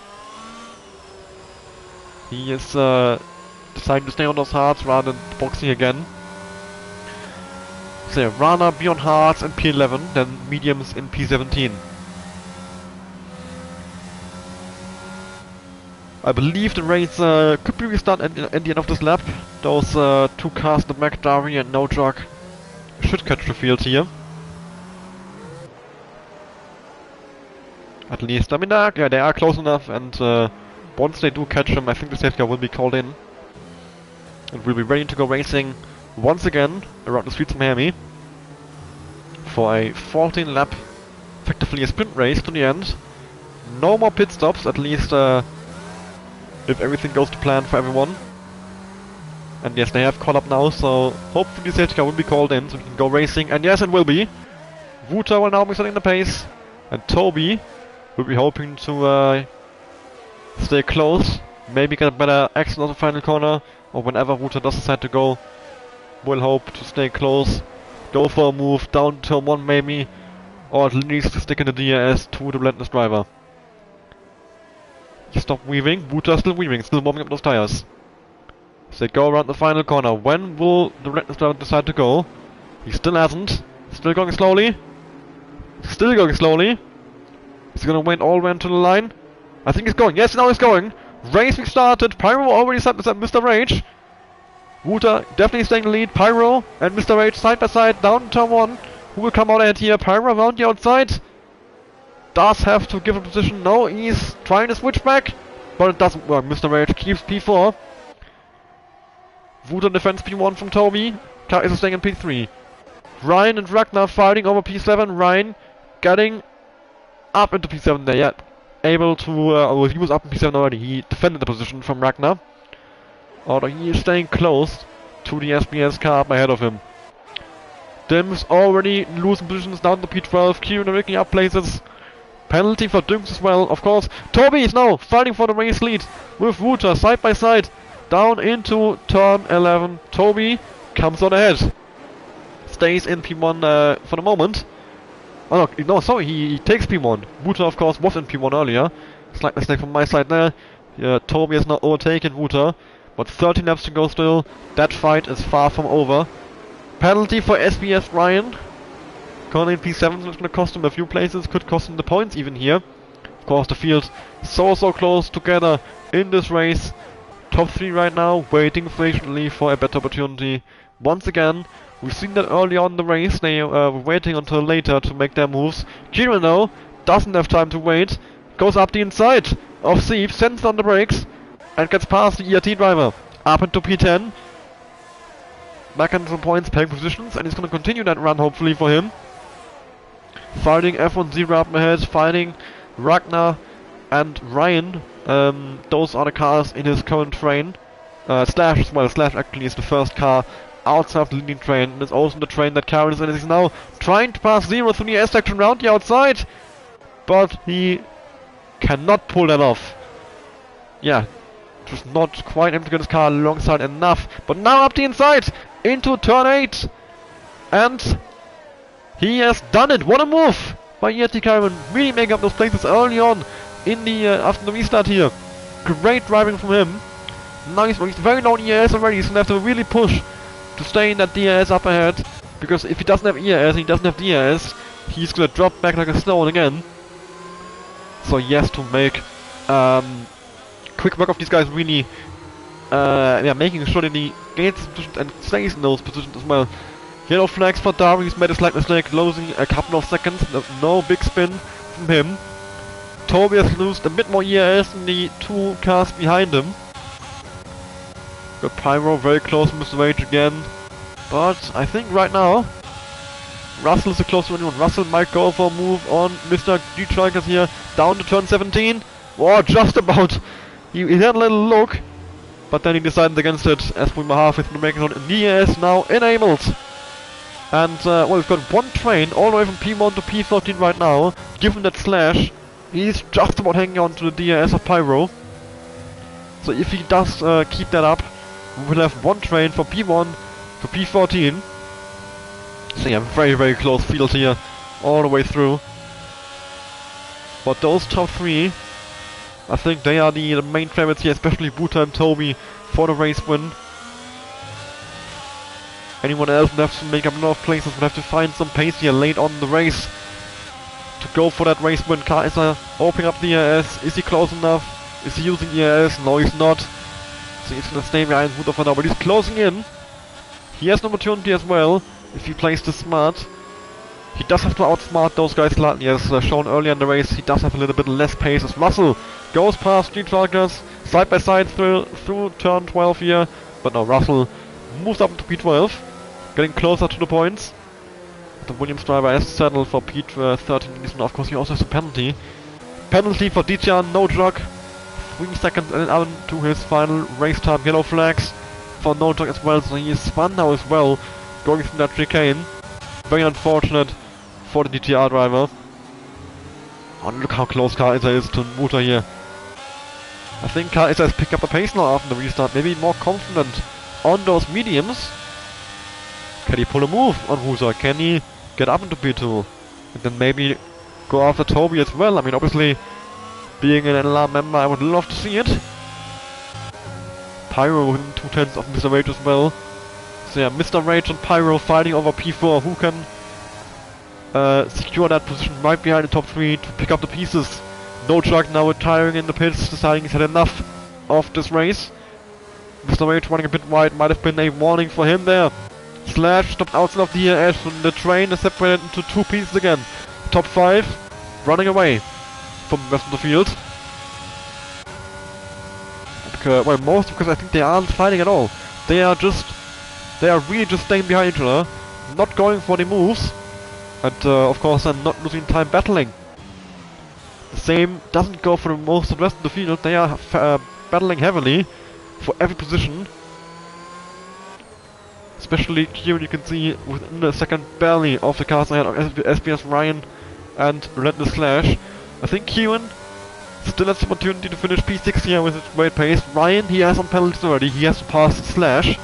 He is deciding to stay on those hards rather than boxing again. So yeah, Rana be on hards in P11, then mediums in P17. I believe the race could be restarted at the end of this lap. Those 2 cars, the Mac, Dari and No Truck, should catch the field here. At least, I mean, yeah, they are close enough, and once they do catch them, I think the safety car will be called in. And we'll be ready to go racing once again around the streets of Miami for a 14 lap, effectively a sprint race to the end. No more pit stops, at least if everything goes to plan for everyone. And yes, they have caught up now, so hopefully the safety car will be called in so we can go racing. And yes, it will be. Wuta will now be setting the pace, and Toby will be hoping to stay close, maybe get a better exit on the final corner, or whenever Wuta does decide to go, will hope to stay close, go for a move down turn 1 maybe, or at least stick in the DRS to the relentless driver. He stopped weaving, Wuta still weaving, still warming up those tires. So they go around the final corner. When will the relentless driver decide to go? He still hasn't. Still going slowly. Still going slowly. Is he gonna wait all the way onto the line? I think he's going. Yes, now he's going. Racing started. Pyro already side by side with Mr. Rage. Wuta definitely staying in the lead. Pyro and Mr. Rage side by side down turn 1. Who will come out ahead here? Pyro around the outside. Does have to give a position. No, he's trying to switch back, but it doesn't work. Mr. Rage keeps P4. Wuta defends P1 from Toby. Car is staying in P3. Ryan and Ragnar fighting over P7. Ryan getting up into P7 there, yeah. Able to, well, he was up in P7 already. He defended the position from Ragnar. Although he is staying close to the SBS car up ahead of him. Dims already losing positions down to P12. Kieran picking up places. Penalty for Dunks as well, of course. Toby is now fighting for the race lead with Wuta side by side. Down into turn 11. Toby comes on ahead. Stays in P1 for the moment. Oh no, sorry, he takes P1. Wuta, of course, was in P1 earlier. Slight mistake from my side there. Toby has now overtaken Wuta, but 13 laps to go still. That fight is far from over. Penalty for SBS Ryan. Currently in P7, so it's going to cost him a few places, could cost him the points even here. Of course, the field so close together in this race. Top 3 right now, waiting patiently for a better opportunity. Once again, we've seen that early on in the race, they were waiting until later to make their moves. Kieran though, doesn't have time to wait, goes up the inside of Steve, sends on the brakes, and gets past the ERT driver. Up into P10. Back into the points, paying positions, and he's going to continue that run hopefully for him. Fighting F10 up ahead, fighting Ragnar and Ryan. Those are the cars in his current train. Slash as well. Slash actually is the first car outside of the leading train, and it's also the train that Karen is in. He's now trying to pass Zero through the S section round the outside, but he cannot pull that off. Yeah, just not quite able to get his car alongside enough. But now up the inside into turn 8, and he has done it. What a move by ERT Karen, really making up those places early on in the after the restart here. Great driving from him. Now he's very low in ERS already. He's gonna have to really push to stay in that DRS up ahead, because if he doesn't have ERS and he doesn't have DRS, he's gonna drop back like a stone again. So he has to make quick work of these guys, really yeah, making sure that he gains positions and stays in those positions as well. Yellow flags for Darius, made a slight mistake, losing a couple of seconds. No big spin from him. Tobias lost a bit more ERS than the two cars behind him. Got Pyro very close to Mr. Rage again. But I think right now Russell is the closest one. Russell might go for a move on Mr. G-Trikers here, down to turn 17. Oh, just about. He had a little look, but then he decided against it as we were halfway through making on ERS now enabled. And well, we've got one train all the way from P1 to P14 right now. Given that Slash, he's just about hanging on to the DRS of Pyro. So if he does keep that up, we will have one train from P1 to P14. So yeah, very close field here, all the way through. But those top three, I think they are the main favorites here, especially Buta and Toby for the race win. Anyone else would have to make up enough places, would have to find some pace here late on in the race to go for that race win. Kaiser opening up the ERS. Is he close enough? Is he using ERS? No, he's not. So he's gonna stay behind Buta for now, but he's closing in. He has an opportunity as well if he plays this smart. He does have to outsmart those guys slightly, as shown earlier in the race. He does have a little bit less pace as Russell goes past Street Truckers side by side through turn 12 here. But now Russell moves up into P12, getting closer to the points. The Williams driver has settled for P13. Of course, he also has a penalty. Penalty for Dijan, no jog. 3 seconds and on to his final race time. Yellow flags for no jog as well, so he is spun now as well, going through that chicane. Very unfortunate for the DTR driver. Oh, look how close Kaiser is to Muta here. I think Kaiser has picked up a pace now after the restart, maybe more confident on those mediums. Can he pull a move on Husa? Can he get up into P2? And then maybe go after Toby as well? I mean, obviously, being an NLR member, I would love to see it. Pyro within 2/10 of Mr. Rage as well. So yeah, Mr. Rage and Pyro fighting over P4. Who can secure that position right behind the top 3 to pick up the pieces? No Truck now retiring in the pits, deciding he's had enough of this race. Mr. Rage running a bit wide, might have been a warning for him there. Slash stopped outside of the ERS, and the train is separated into 2 pieces again. Top 5 running away from the rest of the field. Well, most because I think they aren't fighting at all. They are really just staying behind each other, not going for the moves, and of course then not losing time battling. The same doesn't go for the most of the rest of the field. They are battling heavily for every position. Especially here you can see within a second barely of the cars ahead of SBS Ryan and Relentless Slash. I think Kieran still has the opportunity to finish P6 here with his great pace. Ryan, he has some penalties already, he has to pass Slash.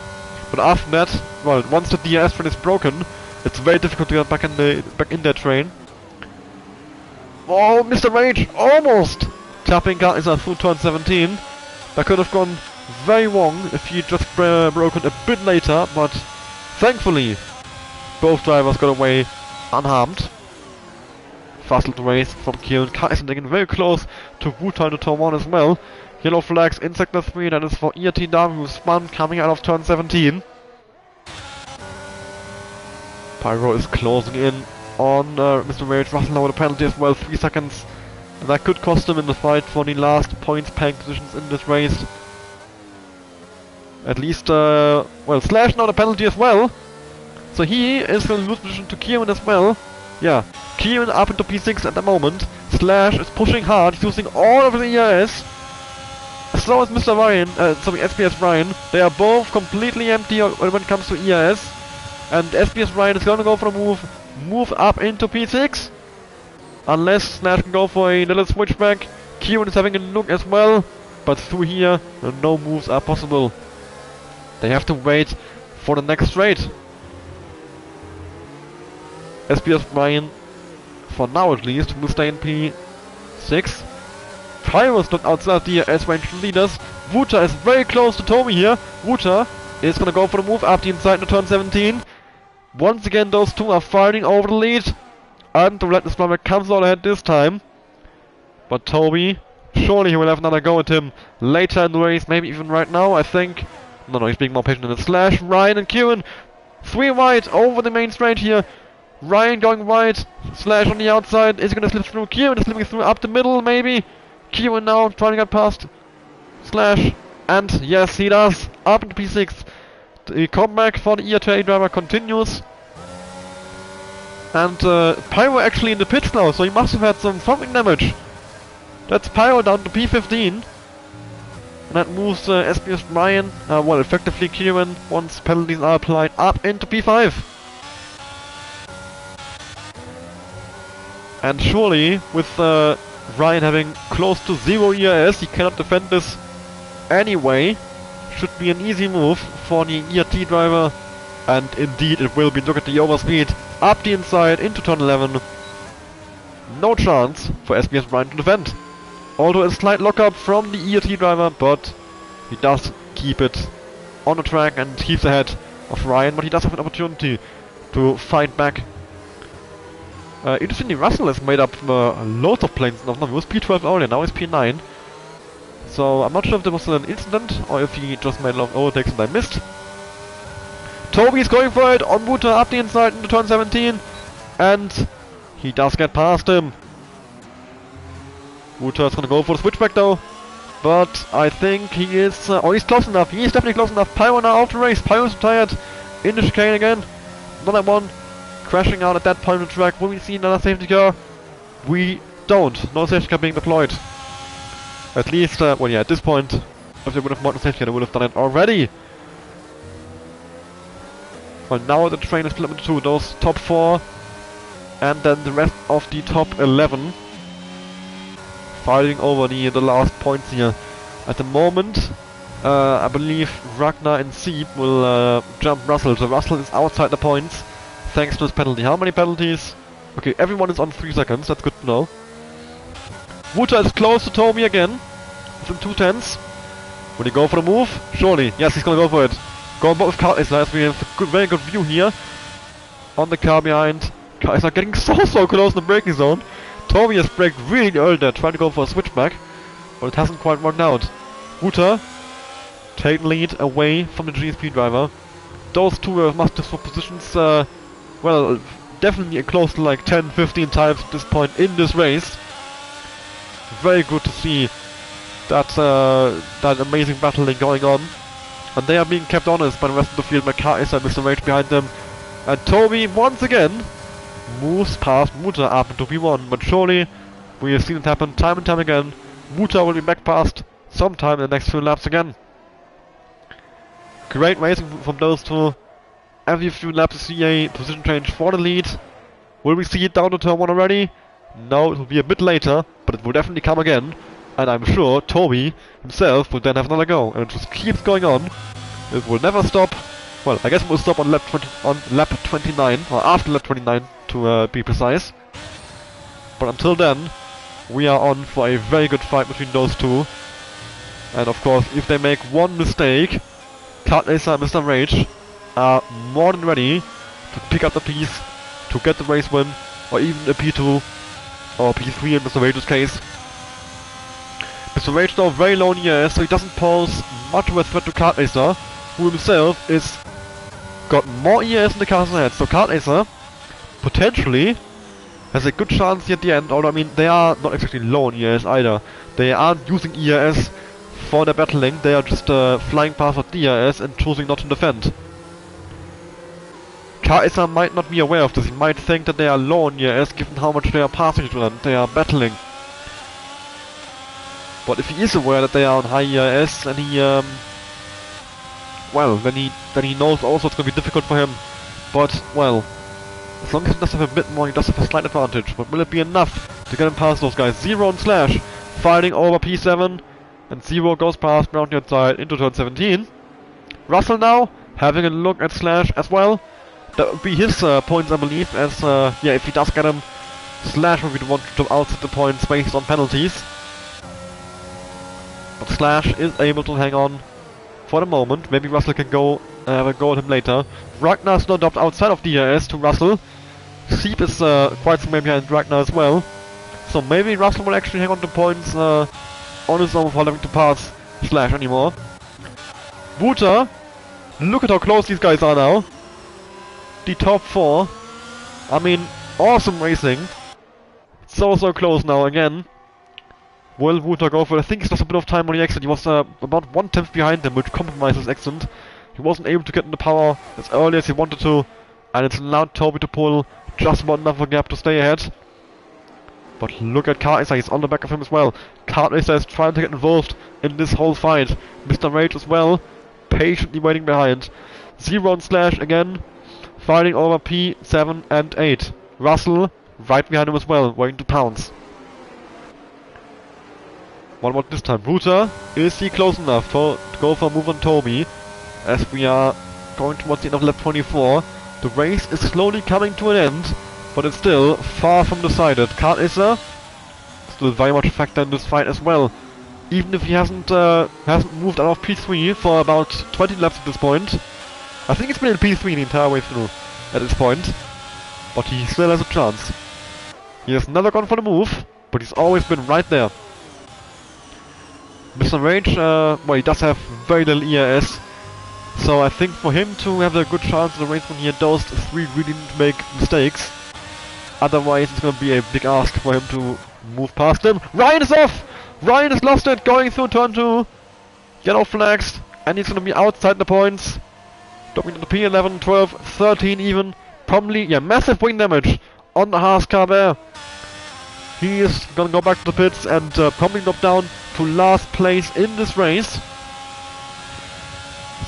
But after that, well, once the DRS train is broken, it's very difficult to get back in that train. Oh, Mr. Rage almost tapping Kaiser through turn 17. That could have gone very wrong if he just broken a bit later, but thankfully both drivers got away unharmed. Fast little race from Kieran. Kaiser getting very close to Wu-Time to turn 1 as well. Yellow flags in sector 3, that is for ERTW, who spun coming out of turn 17. Pyro is closing in on Mr. Rage. Russell now with a penalty as well, 3 seconds. And that could cost him in the fight for the last points paying positions in this race. At least, well, Slash now the penalty as well. So he is going to lose position to Kieran as well. Yeah, Kieran up into P6 at the moment. Slash is pushing hard, he's using all of the ERS. As slow as Mr. Ryan, sorry, SPS Ryan. They are both completely empty when it comes to ERS. And SPS Ryan is going to go for a move up into P6. Unless Slash can go for a little switchback. Kieran is having a look as well. But through here, no moves are possible. They have to wait for the next straight. SPS Ryan, for now at least, will stay in P6. Pyro's not outside the S-range leaders. Wuta is very close to Toby here. Wuta is gonna go for the move up the inside into turn 17. Once again, those two are fighting over the lead. And the Relentless Driver comes out ahead this time. But Toby, surely he will have another go at him later in the race, maybe even right now, I think. No, he's being more patient than the Slash. Ryan and Kieran, 3 wide over the main straight here. Ryan going wide, Slash on the outside. Is he gonna slip through? Kieran is slipping through up the middle, maybe. Kieran now trying to get past Slash. And yes, he does. Up into P6. The comeback for the ERTA driver continues. And Pyro actually in the pits now, so he must have had some thumping damage. That's Pyro down to P15. And that moves SPS Ryan, well, effectively Kieran, once penalties are applied, up into P5. And surely, with Ryan having close to 0 ERS, he cannot defend this anyway. Should be an easy move for the ERT driver. And indeed it will be. Look at the overspeed. Up the inside into turn 11. No chance for SPS Ryan to defend. Although a slight lockup from the ERT driver, but he does keep it on the track and keeps ahead of Ryan. But he does have an opportunity to fight back. Interestingly, Russell has made up loads of planes now. He was P12 earlier, now he's P9. So I'm not sure if there was an incident or if he just made a lot of overtakes and I missed. Toby's going for it on Wuta up the inside into turn 17. And he does get past him. Wuta is gonna go for the switchback though. But I think he is... oh, he's close enough. He is definitely close enough. Pyro now out the race. Pyro's retired in the chicane again. Another one. Crashing out at that point on the track. Will we see another safety car? We don't. No safety car being deployed. At least, well yeah, at this point, if they would have mounted a safety car, they would have done it already. Well, now the train is split into 2. Those top 4, and then the rest of the top 11. Fighting over the last points here. At the moment, I believe Ragnar and Sieb will jump Russell. So Russell is outside the points. Thanks to his penalty. How many penalties? Okay, everyone is on 3 seconds, that's good to know. Wuta is close to Toby again. Within 2/10. Will he go for the move? Surely. Yes, he's gonna go for it. Going both car is nice. We have a very good view here. On the car behind. Car is not getting so close in the braking zone. Toby has braked really early there, trying to go for a switchback. But it hasn't quite worked out. Wuta taking lead away from the GSP driver. Those two must have swap positions. Well, definitely close to like 10-15 times at this point in this race. Very good to see that that amazing battling going on. And they are being kept honest by the rest of the field. Makar is and Mr. Rage behind them. And Toby, once again, moves past Muta up into P1. But surely, we have seen it happen time and time again. Muta will be back past sometime in the next few laps again. Great racing from those two. Every few laps we see a position change for the lead. Will we see it down to turn 1 already? No, it will be a bit later, but it will definitely come again. And I'm sure Toby himself will then have another go. And it just keeps going on. It will never stop. Well, I guess it will stop on lap 29, or after lap 29 to be precise. But until then, we are on for a very good fight between those two. And of course, if they make one mistake, Kart Racer and Mr. Rage are more than ready to pick up the piece, to get the race win, or even a P2 or P3 in Mr. Rage's case. Mr. Rage now very low in ES, so he doesn't pose much of a threat to Kart Racer, who himself is got more EAS in the cars ahead, so Kart Acer potentially has a good chance here at the end, although I mean they are not exactly low on EAS either. They aren't using EAS for their battling, they are just flying past with DRS and choosing not to defend. Kart Acer might not be aware of this, he might think that they are low on EAS given how much they are passing to them, they are battling. But if he is aware that they are on high EAS and he well, then he knows also it's gonna be difficult for him. But well, as long as he does have a bit more, he does have a slight advantage. But will it be enough to get him past those guys? Zero and Slash fighting over P7, and Zero goes past around the outside into turn 17. Russell now having a look at Slash as well. That would be his points, I believe, as yeah, if he does get him, Slash will be the one to jump outside the points based on penalties. But Slash is able to hang on for the moment. Maybe Russell can go have a go at him later. Ragnar's not dropped outside of DRS to Russell. Seep is quite some way behind Ragnar as well. So maybe Russell will actually hang on to points on his own without having to pass Slash anymore. Wouter, look at how close these guys are now. The top 4. I mean, awesome racing. So close now again. Will Wouter go for it? I think he's lost a bit of time on the exit. He was about 1/10 behind him, which compromises his exit. He wasn't able to get in the power as early as he wanted to, and it's allowed Toby to pull just about enough of a gap to stay ahead. But look at Kart Acer, he's on the back of him as well. Kart Acer is trying to get involved in this whole fight. Mr. Rage as well, patiently waiting behind. Zero and Slash again, fighting over P7 and 8. Russell right behind him as well, waiting to pounce. What about this time? Wouter, is he close enough to go for a move on Toby? As we are going towards the end of lap 24. The race is slowly coming to an end, but it's still far from decided. Kart Acer still very much a factor in this fight as well. Even if he hasn't moved out of P3 for about 20 laps at this point. I think it's been in P3 the entire way through at this point. But he still has a chance. He has never gone for the move, but he's always been right there. Mr. Rage, well, he does have very little EAS. So I think for him to have a good chance in the race when he had those 3 really need to make mistakes. Otherwise it's gonna be a big ask for him to move past him. Ryan is off! Ryan has lost it going through turn 2. Yellow flags, and he's gonna be outside the points. Dropping to the P11, 12, 13 even. Probably, yeah, massive wing damage on the Haas car there. He is gonna go back to the pits and probably drop down to last place in this race.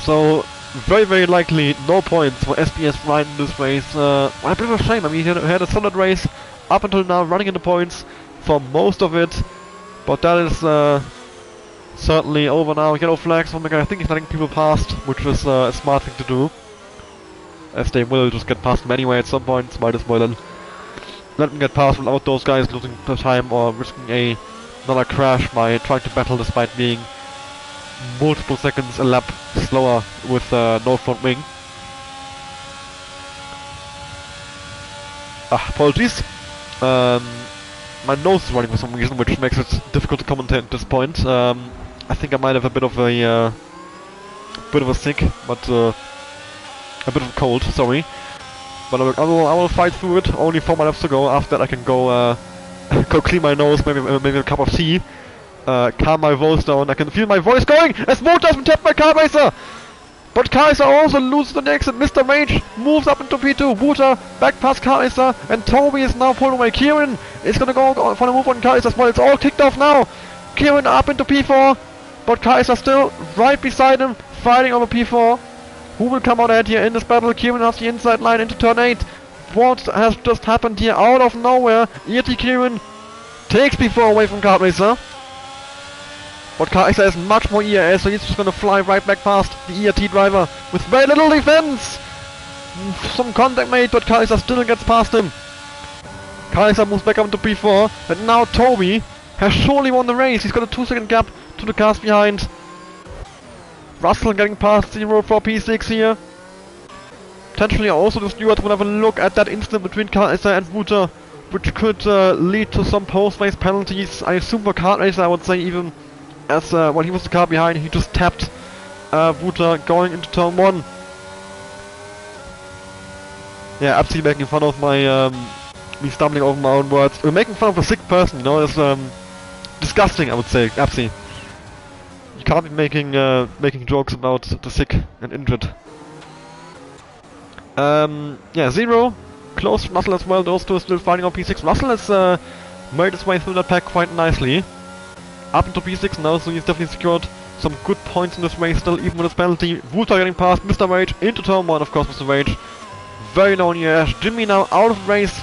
So, very likely no points for SBS Ryan in this race. A bit of a shame. I mean, he had a solid race up until now, running in the points for most of it. But that is certainly over now. Yellow flags from the guy. I think he's letting people past, which was a smart thing to do. As they will just get past him anyway at some point. Might as well then let them get past without those guys losing time or risking another crash by trying to battle despite being multiple seconds a lap slower with no front wing. Apologies. My nose is running for some reason, which makes it difficult to commentate at this point. I think I might have a bit of a sick, but a bit of a cold. Sorry, but I will fight through it. Only 4 laps to go. After that, I can go go clean my nose, maybe a cup of tea. Calm my voice down. I can feel my voice going as Wouter has been tapped by Kart Acer. But Kart Acer also loses the exit. Mr. Rage moves up into P2. Wouter back past Kart Acer, and Toby is now pulled away. Kieran is gonna go for the move on Kart Acer as well. It's all kicked off now. Kieran up into P4, but Kart Acer still right beside him, fighting over P4. Who will come out ahead here in this battle? Kieran off the inside line into turn 8. What has just happened here out of nowhere? ERT Kieran takes P4 away from Kart Acer. But Kart Acer has much more EAS, so he's just gonna fly right back past the ERT driver with very little defense. Some contact made, but Kart Acer still gets past him. Kart Acer moves back up into P4, and now Toby has surely won the race. He's got a 2-second gap to the cars behind. Russell getting past 0 for P6 here. Potentially also the stewards will have a look at that incident between Kart Acer and Wouter, which could lead to some post-race penalties. I assume for Kart Acer, I would say even, as when he was the car behind, he just tapped Wouter going into turn 1. Yeah, absolutely making fun of my, me stumbling over my own words. We're making fun of a sick person, you know, it's, disgusting, I would say, absolutely. You can't be making jokes about the sick and injured. Yeah, Zero, close to Russell as well, those two are still fighting on P6. Russell has, made his way through that pack quite nicely. Up into P6 now, so he's definitely secured some good points in this race still, even with his penalty. Wuta getting past Mr. Rage into turn 1, of course, Mr. Rage. Very low in the air. Jimmy now out of the race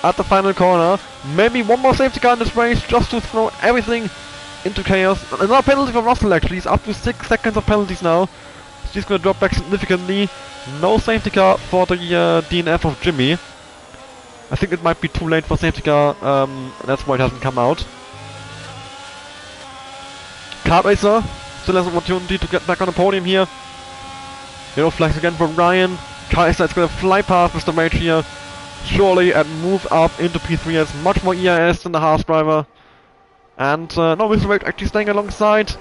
at the final corner. Maybe one more safety car in this race just to throw everything into chaos. Another penalty for Russell actually. He's up to 6 seconds of penalties now. So he's going to drop back significantly. No safety car for the DNF of Jimmy. I think it might be too late for safety car. That's why it hasn't come out. Kart Racer still has an opportunity to get back on the podium here. Yellow flags again for Ryan. Kart Racer is going to fly past Mr. Rage here, surely, and move up into P3 as much more EIS than the Haas driver. And no, Mr. Rage actually staying alongside,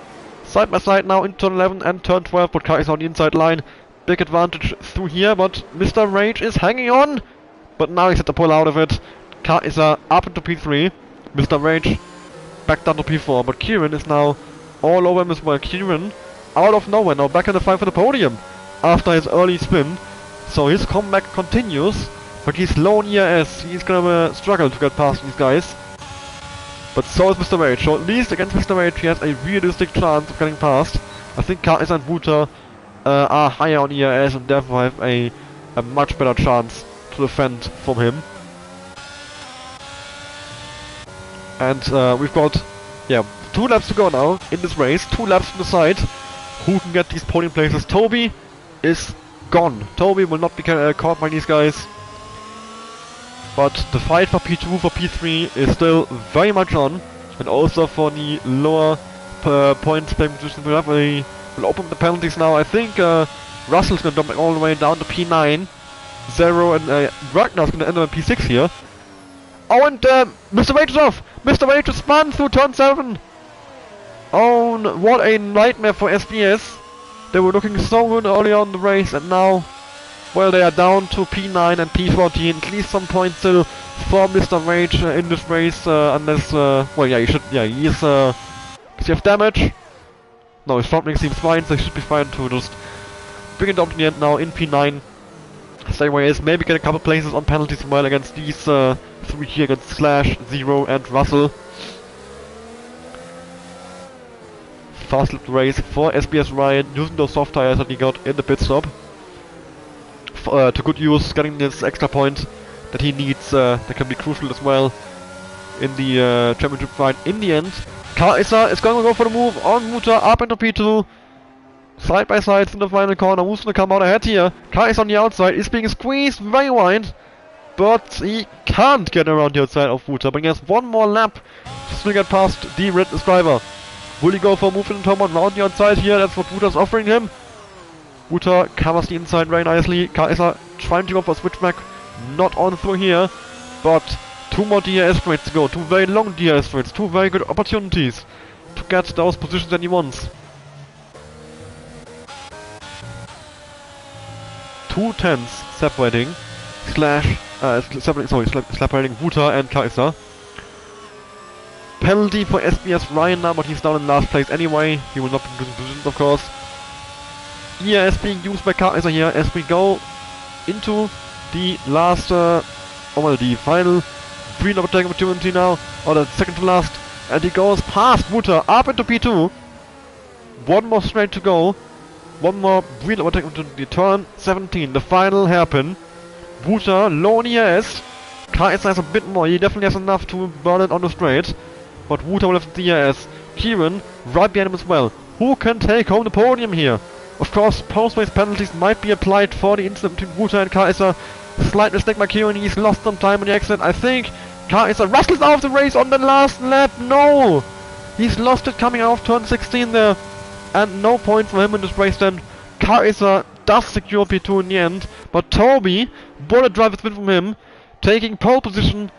side by side now in turn 11 and turn 12, but Kart is on the inside line. Big advantage through here, but Mr. Rage is hanging on. But now he's had to pull out of it. Kart is up into P3. Mr. Rage back down to P4, but Kieran is now all over him as well. Kieran, out of nowhere, now back in the fight for the podium after his early spin. So his comeback continues, but he's low in ERS. He's gonna struggle to get past these guys. But so is Mr. Rage. So at least against Mr. Rage he has a realistic chance of getting past. I think Kaiser and Wuta are higher on ERS and therefore have a much better chance to defend from him. And we've got, yeah, 2 laps to go now in this race. 2 laps to decide who can get these podium places. Toby is gone. Toby will not be caught by these guys. But the fight for P2, for P3 is still very much on. And also for the lower points playing position, we'll open the penalties now. I think Russell's going to jump all the way down to P9. Zero and Ragnar's going to end up in P6 here. Oh, and Mr. Rage is off! Mr. Rage is spun through turn 7! Oh, what a nightmare for SBS. They were looking so good early on in the race, and now, well, they are down to P9 and P14. At least some points still for Mr. Rage in this race, unless, well, yeah, he's, does he have damage? No, his front wing seems fine, so he should be fine to just bring it up to the end now in P9. Stay where he is, maybe get a couple places on penalties as well against these 3 here, against Slash, Zero and Russell. Fast lap race for SBS Ryan, using those soft tires that he got in the pit stop. To good use, getting this extra point that he needs, that can be crucial as well in the championship fight in the end. Kaiser is going to go for the move on Muta, up into P2. Side by side in the final corner, who's going to come out ahead here? Kaiser on the outside, is being squeezed very wide. But he can't get around the outside of Muta, but he has one more lap to still get past the Redness driver. Will he go for a move in turn 1 round the outside here? That's what Wuta's offering him. Wuta covers the inside very nicely. Kaiser trying to go for a switchback. Not on through here. But 2 more DRS straights to go. 2 very long DRS straights. 2 very good opportunities to get those positions that he wants. 2 tenths separating separating Wuta and Kaiser. Penalty for SBS Ryan now, but he's down in last place anyway. He will not be losing positions, of course. ERS being used by Kaiser here as we go into the last, the final green overtaking opportunity now, or the second to last, and he goes past Wuta up into P2. 1 more straight to go. 1 more green overtaking opportunity. Turn 17, the final hairpin. Wuta low in ERS. Kaiser has a bit more. He definitely has enough to burn it on the straight. But Wuta will have the DRS. Kieran right behind him as well. Who can take home the podium here? Of course, post-race penalties might be applied for the incident between Wuta and Kaiser. Slight mistake by Kieran, he's lost some time in the accident. I think Kaiser wrestles out of the race on the last lap. No! He's lost it coming out of turn 16 there. And no points for him in this race then. Kaiser does secure P2 in the end. But Toby, bullet driver's win from him, taking pole position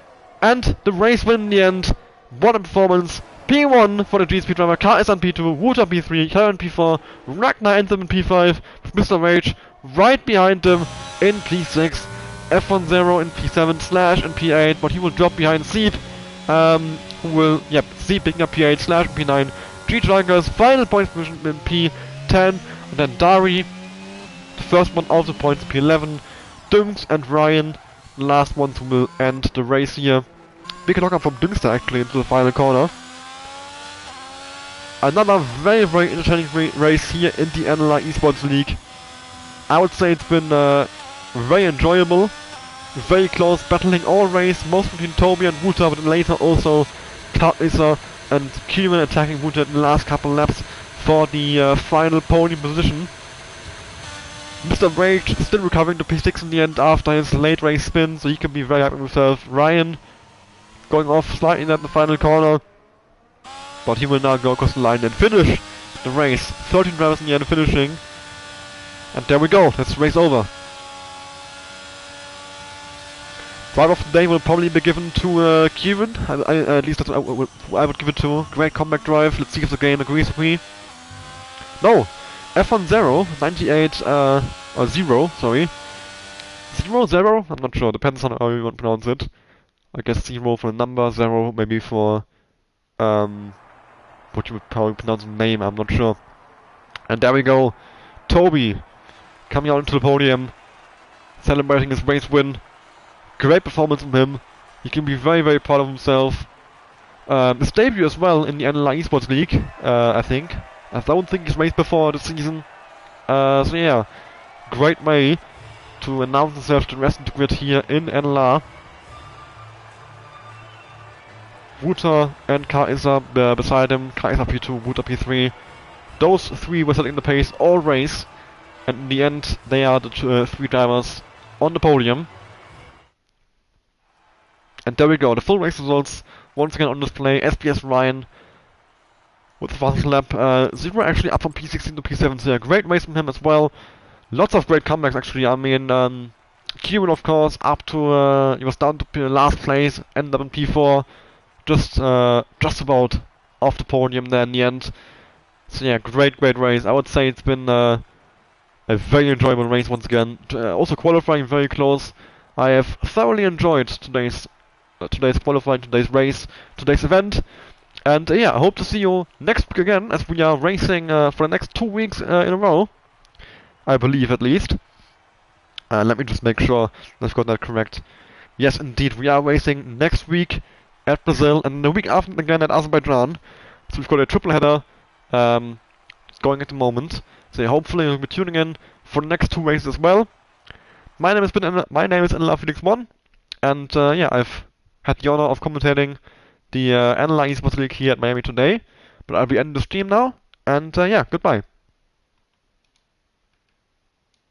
and the race win in the end. What a performance. P1 for the GSP driver, Kaiser on P2, Wuta P3, Karen P4, Ragnar ends up in P5, with Mr. Rage right behind him in P6. F10 in P7 Slash in P8, but he will drop behind Seep, who will, yep, Seep picking up P8 Slash in P9, G-Junkers, final points position in P10, and then Dari, the first one out of the points in P11, Dünks and Ryan, the last ones who will end the race here. Big knocker from Dünkster actually into the final corner. Another very, very entertaining race here in the NLR Esports League. I would say it's been very enjoyable, very close, battling all race, most between Toby and Wuta, but then later also Kartisa and Kieran attacking Wuta in the last couple laps for the final podium position. Mr. Rage still recovering to P6 in the end after his late race spin, so he can be very happy with himself. Ryan going off slightly at the final corner, but he will now go across the line and finish the race. 13 drivers in the end finishing. And there we go, that's the race over. Driver of the day will probably be given to Kieran, at least that's what I would give it to. Great comeback drive, let's see if the game agrees with me. No! F10, 98, or 0, sorry. 0, I'm not sure, depends on how you want to pronounce it. I guess 0 for the number, 0 maybe for, what you would probably pronounce the name, I'm not sure. And there we go, Toby, coming out into the podium, celebrating his race win. Great performance from him, he can be very, very proud of himself. His debut as well in the NLR Esports League, I think. I don't think he's raced before this season. So yeah, great way to announce himself to the rest of the grid here in NLR. Wuta and Kartisa beside him, Kartisa P2, Wuta P3. Those three were setting the pace all race, and in the end they are the three drivers on the podium. And there we go, the full race results once again on display. SPS Ryan with the fastest lap, 0 actually up from P16 to P7, so yeah, great race from him as well. Lots of great comebacks actually, I mean, Kieran of course, up to, he was down to last place, ended up in P4, just about off the podium there in the end. So yeah, great race. I would say it's been a very enjoyable race once again. Also qualifying very close. I have thoroughly enjoyed today's qualifying, today's race, today's event. And yeah, I hope to see you next week again, as we are racing for the next 2 weeks in a row. I believe, at least. Let me just make sure I've got that correct. Yes, indeed, we are racing next week at Brazil, and the week after again at Azerbaijan. So we've got a triple header going at the moment. So yeah, hopefully you'll be tuning in for the next 2 races as well. My name is NLR Felix 1, and yeah, I've had the honor of commentating the NLR Esports League here at Miami today. But I'll be ending the stream now, and yeah, goodbye.